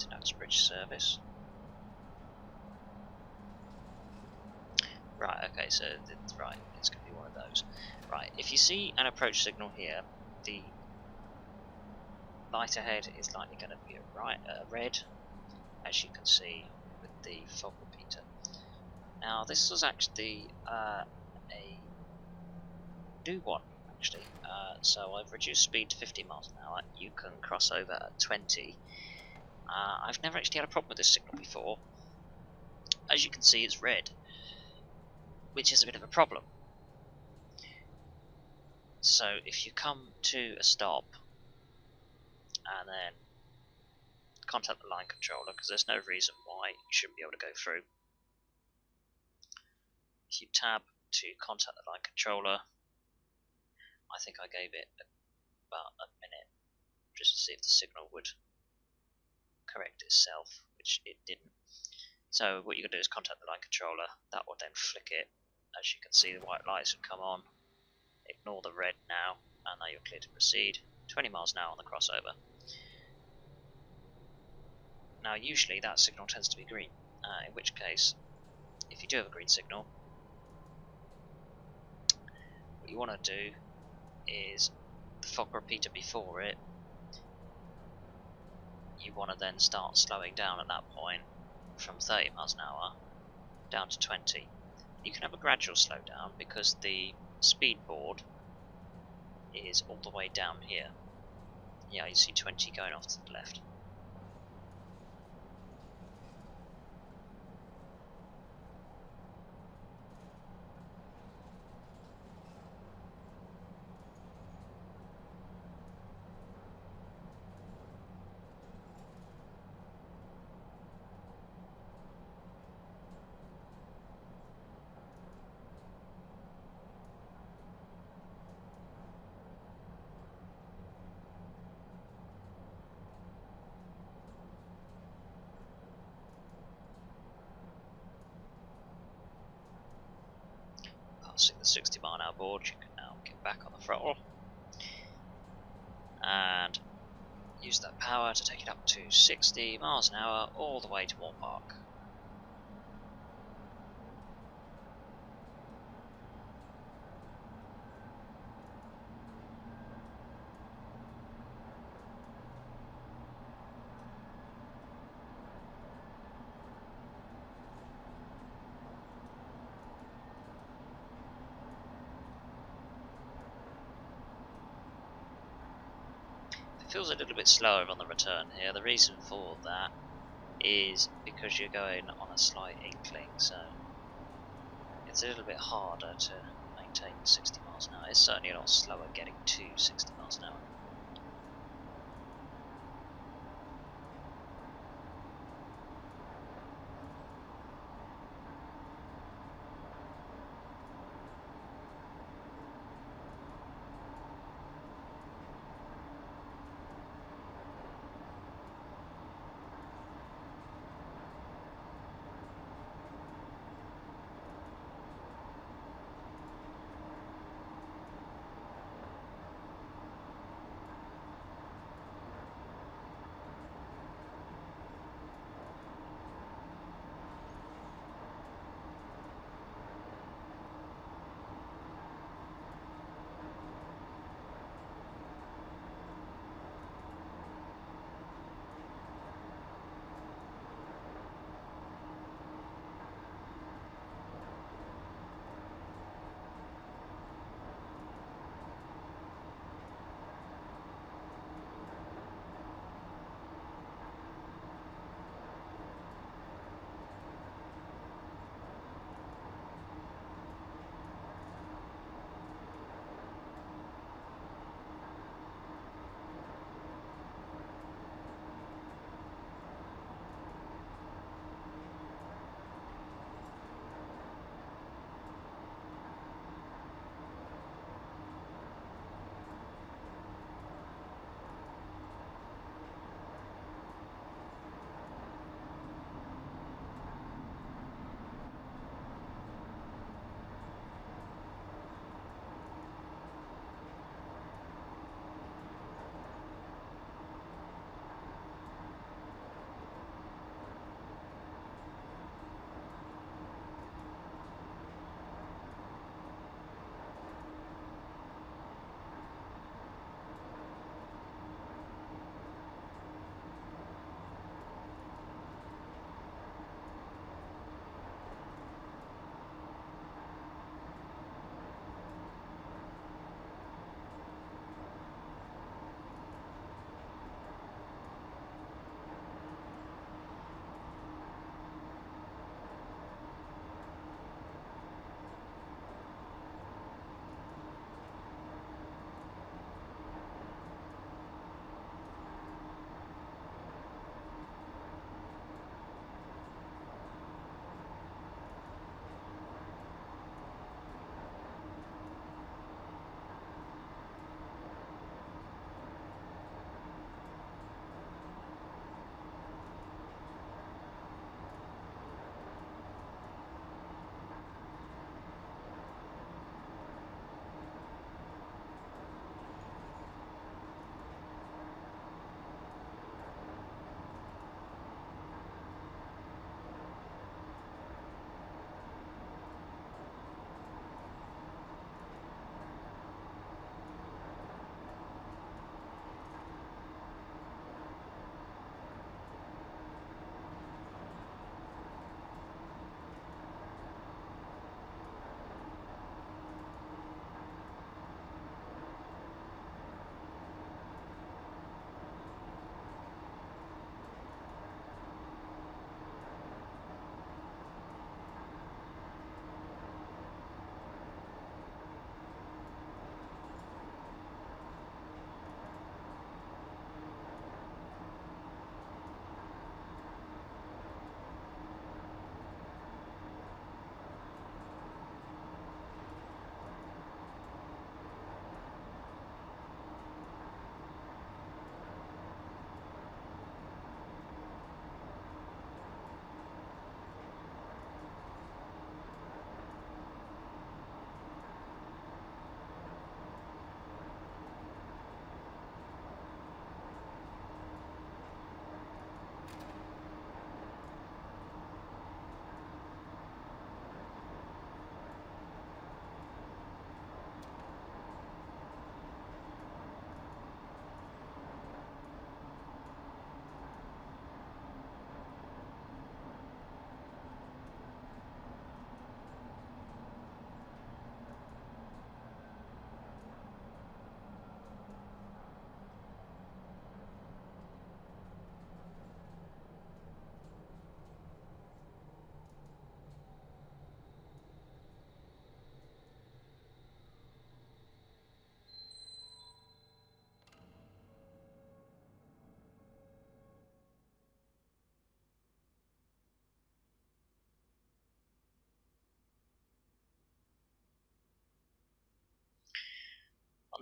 It's an Uxbridge service. Right, okay, so right, it's going to be one of those. Right, if you see an approach signal here, the light ahead is likely going to be a red, as you can see with the fog repeater. Now, this was actually a new one, actually. So I've reduced speed to 50 miles an hour. You can cross over at 20. I've never actually had a problem with this signal before. As you can see, it's red, which is a bit of a problem. So if you come to a stop and then contact the line controller, because there's no reason why you shouldn't be able to go through. If you tab to contact the line controller, I think I gave it about a minute just to see if the signal would correct itself, which it didn't. So what you're going to do is contact the line controller. That will then flick it. As you can see, the white lights have come on. Ignore the red now, and now you're clear to proceed. 20 miles an hour on the crossover. Now usually that signal tends to be green, in which case, if you do have a green signal, what you want to do is the fog repeater before it, you want to then start slowing down at that point from 30 miles an hour down to 20. You can have a gradual slowdown because the speed board is all the way down here. Yeah, you see 20 going off to the left. Passing the 60 mile an hour board, you can now get back on the throttle and use that power to take it up to 60 miles an hour all the way to Wembley Park. Feels a little bit slower on the return here. The reason for that is because you're going on a slight inkling, so it's a little bit harder to maintain 60 miles an hour. It's certainly a lot slower getting to 60 miles an hour.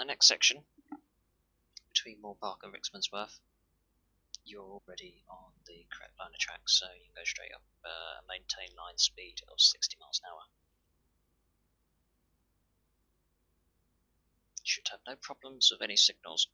the next section, between Moor Park and Rickmansworth, you're already on the correct line of tracks, so you can go straight up, maintain line speed of 60 miles an hour. You should have no problems with any signals.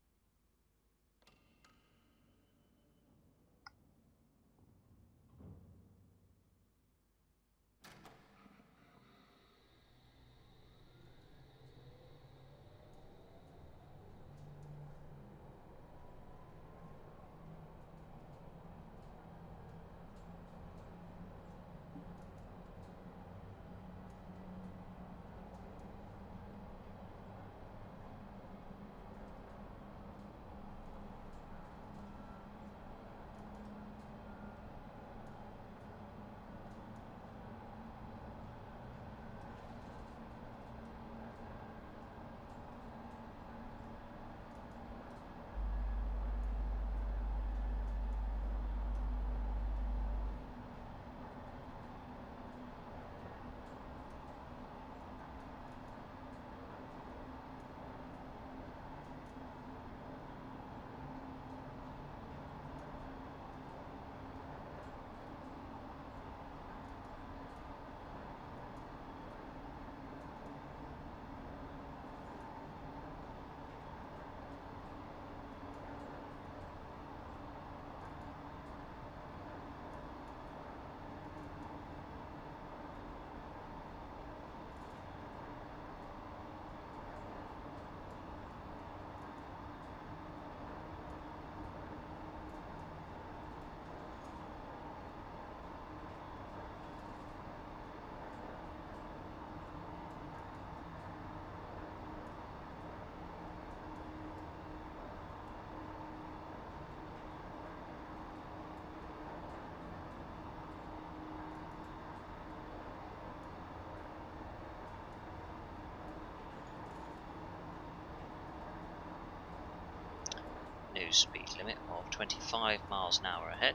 New speed limit of 25 miles an hour ahead.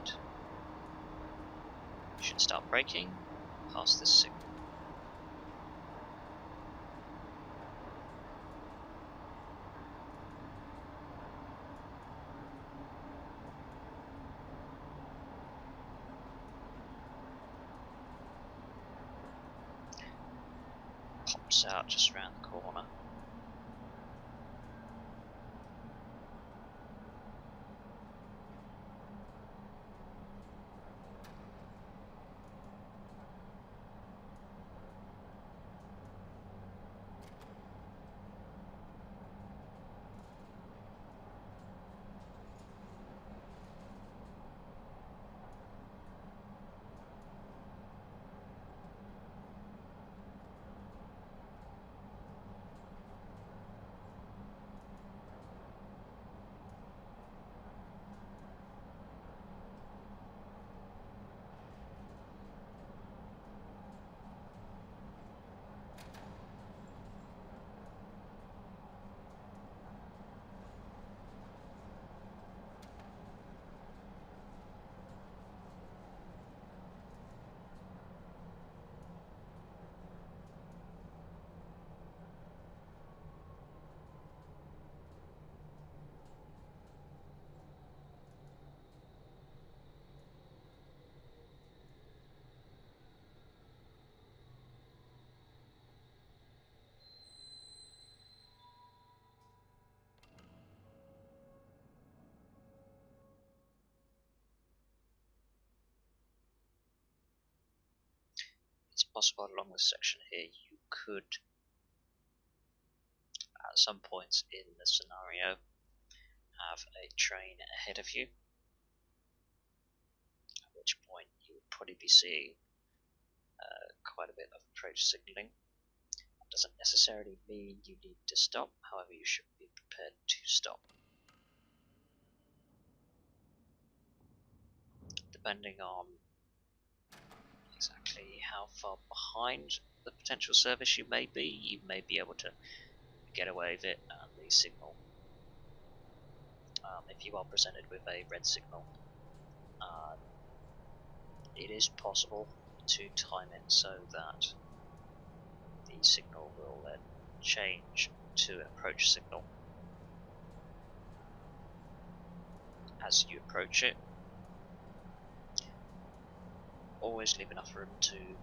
You should start braking past this signal. Pops out just round the corner. It's possible along this section here you could, at some points in the scenario, have a train ahead of you, at which point you would probably be seeing quite a bit of approach signalling. That doesn't necessarily mean you need to stop, however you should be prepared to stop. Depending on exactly how far behind the potential service you may be able to get away with it and the signal. If you are presented with a red signal, it is possible to time it so that the signal will then change to an approach signal as you approach it. Always leave enough room to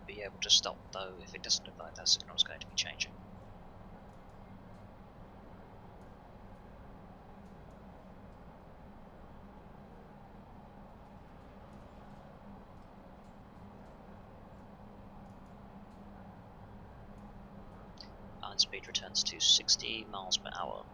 be able to stop, though, if it doesn't look like that signal is going to be changing. Line speed returns to 60 miles per hour.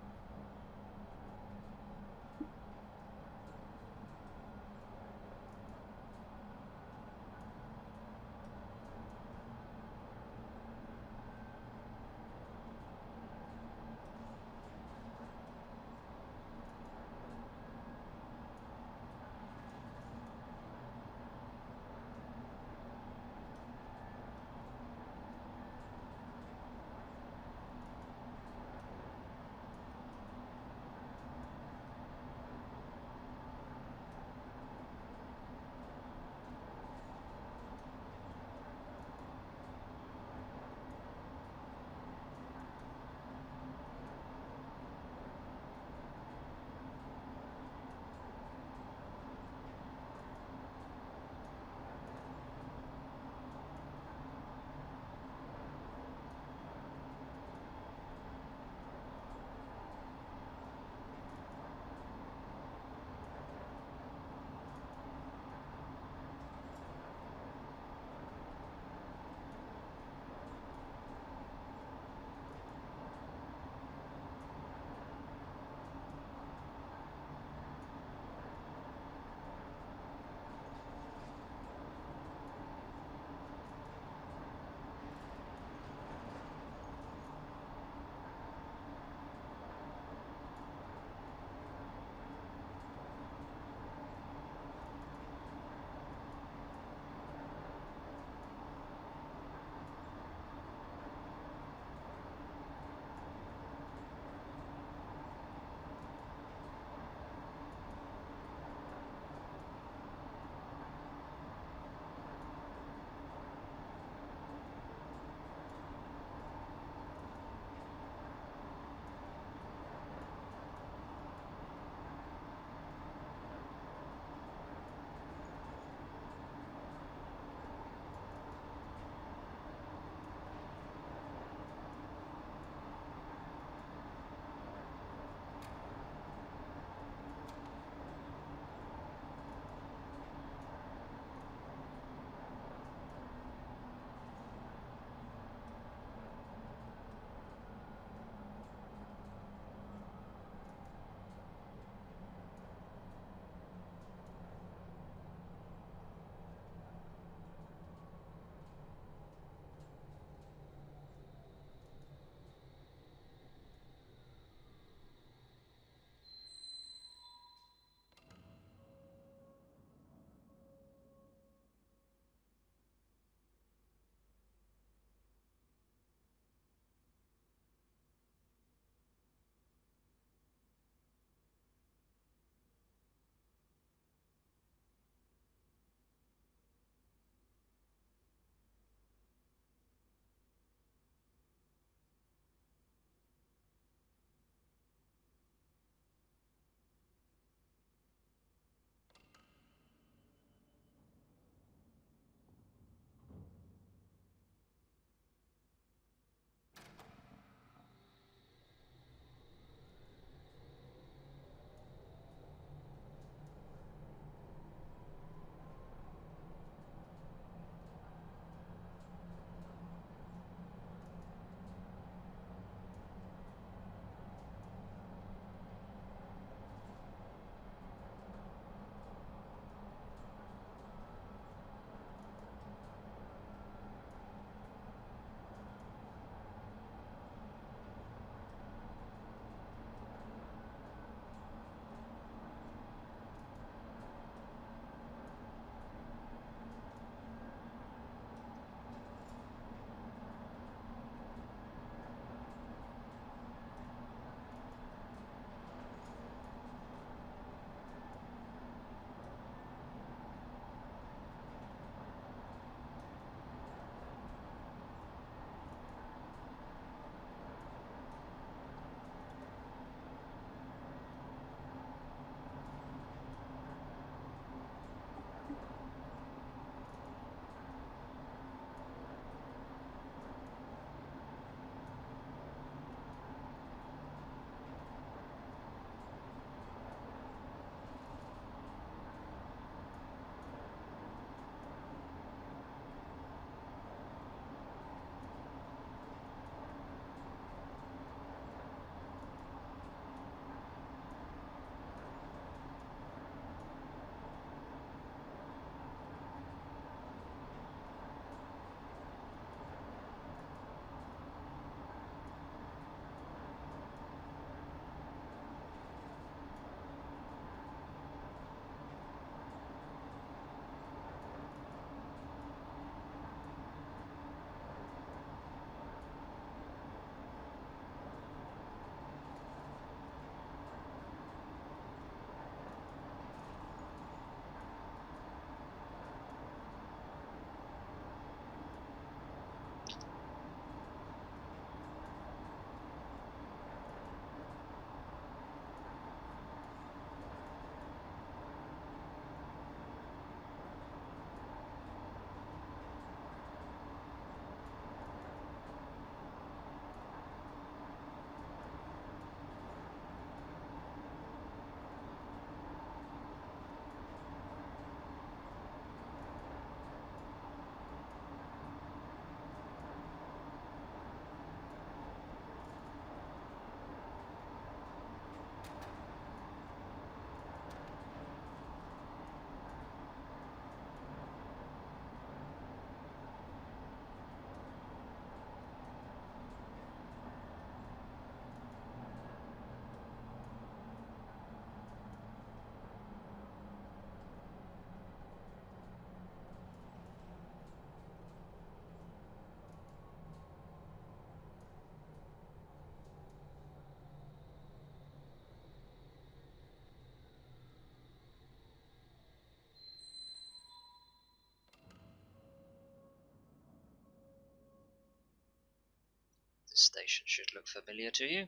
This station should look familiar to you.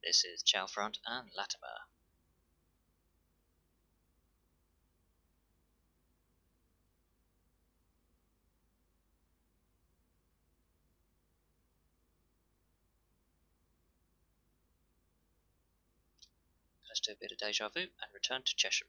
This is Chalfront and Latimer. Let's do a bit of deja vu and return to Chesham.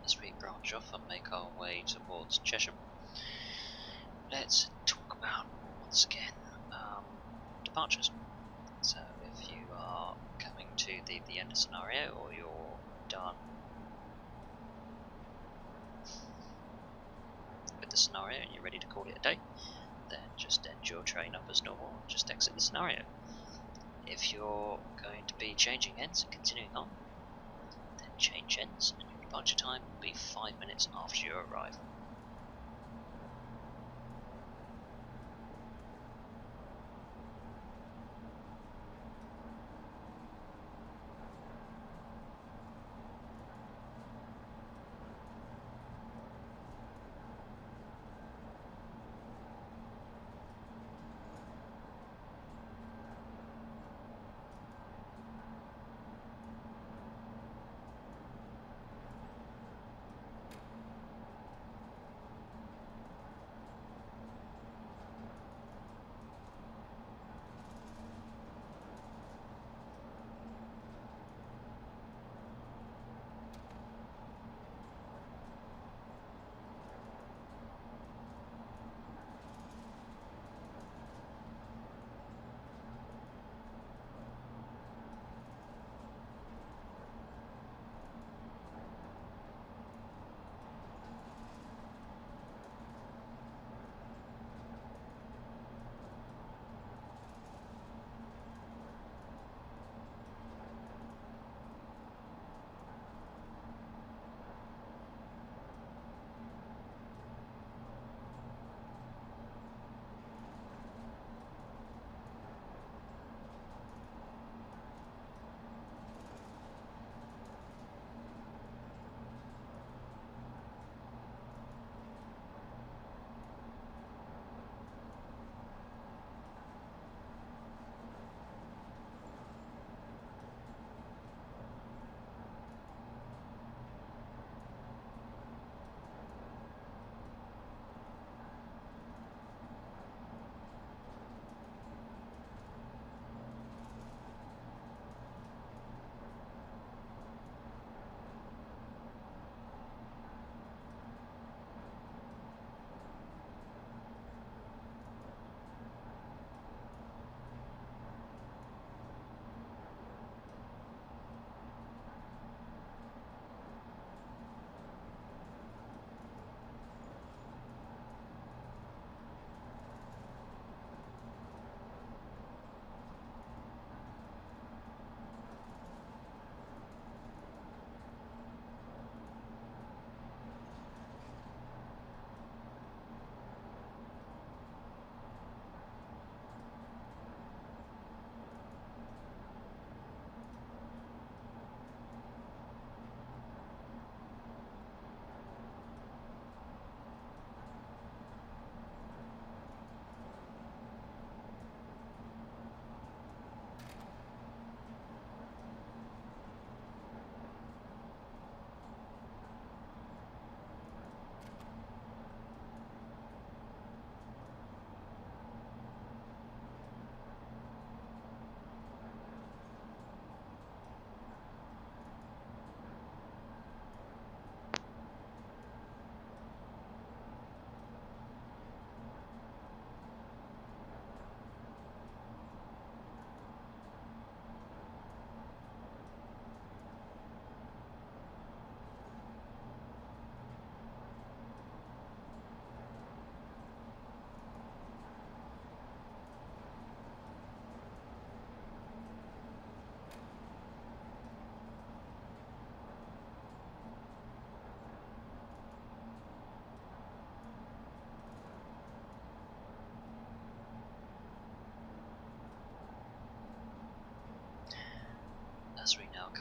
As we branch off and make our way towards Chesham, let's talk about, once again, departures. So if you are coming to the end of scenario, or you're done with the scenario and you're ready to call it a day, then just end your train up as normal and just exit the scenario. If you're going to be changing ends and continuing on, then change ends, and your departure time will be 5 minutes after your arrival.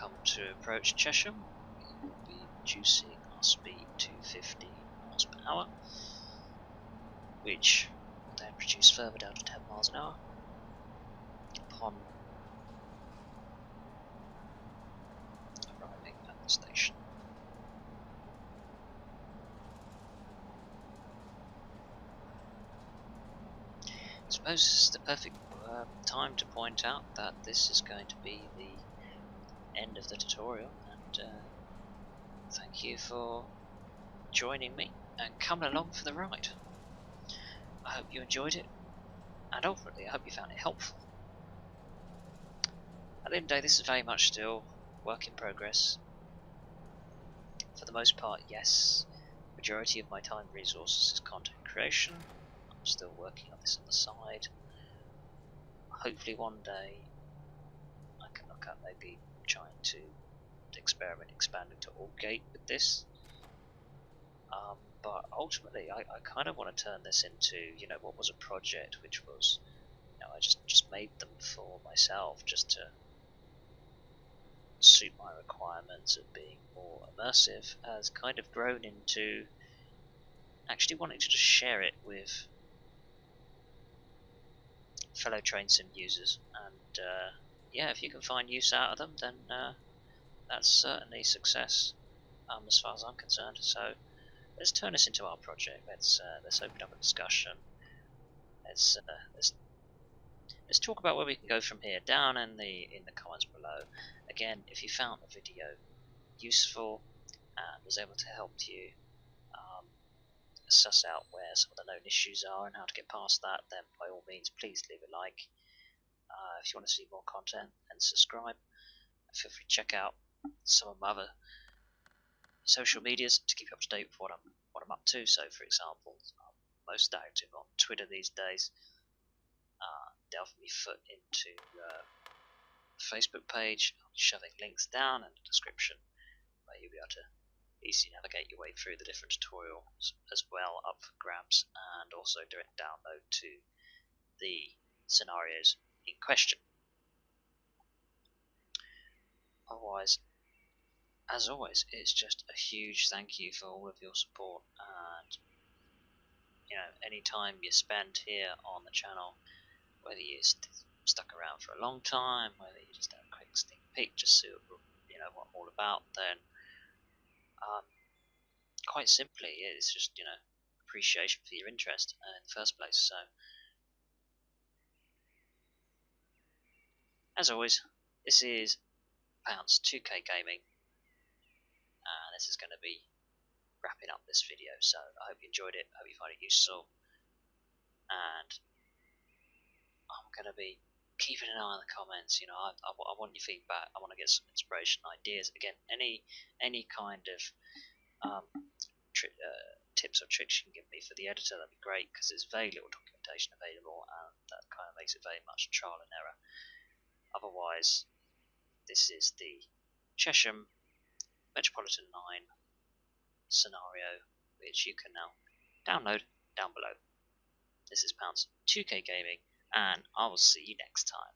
come to approach Chesham, we will be reducing our speed to 50 miles per hour, which will then reduce further down to 10 miles an hour upon arriving at the station. I suppose this is the perfect time to point out that this is going to be the end of the tutorial, and thank you for joining me and coming along for the ride. I hope you enjoyed it, and ultimately I hope you found it helpful. At the end of the day, this is very much still work in progress. For the most part, yes, majority of my time and resources is content creation. I'm still working on this on the side. Hopefully one day I can look at maybe trying to experiment expanding to Aldgate with this. But ultimately I kind of want to turn this into, what was a project which was, I just made them for myself just to suit my requirements of being more immersive, has kind of grown into actually wanting to just share it with fellow train sim users, and yeah, if you can find use out of them, then that's certainly success as far as I'm concerned. So let's turn this into our project. Let's open up a discussion. Let's talk about where we can go from here. Down in the comments below. Again, if you found the video useful and was able to help you suss out where some of the known issues are and how to get past that, then by all means please leave a like. If you want to see more content, then subscribe. Feel free to check out some of my other social medias to keep you up to date with what I'm up to. So, for example, I'm most active on Twitter these days. Delve me foot into the Facebook page. I'll be shoving links down in the description where you'll be able to easily navigate your way through the different tutorials as well, up for grabs, and also direct download to the scenarios in question. Otherwise, as always, it's just a huge thank you for all of your support, and any time you spend here on the channel, whether you stuck around for a long time, whether you just have a quick sneak peek, just see what I'm all about, then quite simply, it's just appreciation for your interest in the first place. So, as always, this is Pounds 2K Gaming, and this is going to be wrapping up this video. So I hope you enjoyed it. I hope you find it useful, and I'm going to be keeping an eye on the comments. I want your feedback. I want to get some inspiration, ideas. Again, any kind of tips or tricks you can give me for the editor, that'd be great, because there's very little documentation available, and that kind of makes it very much trial and error. Otherwise, this is the Chesham Metropolitan 9 scenario, which you can now download down below. This is Pounds 2K Gaming, and I will see you next time.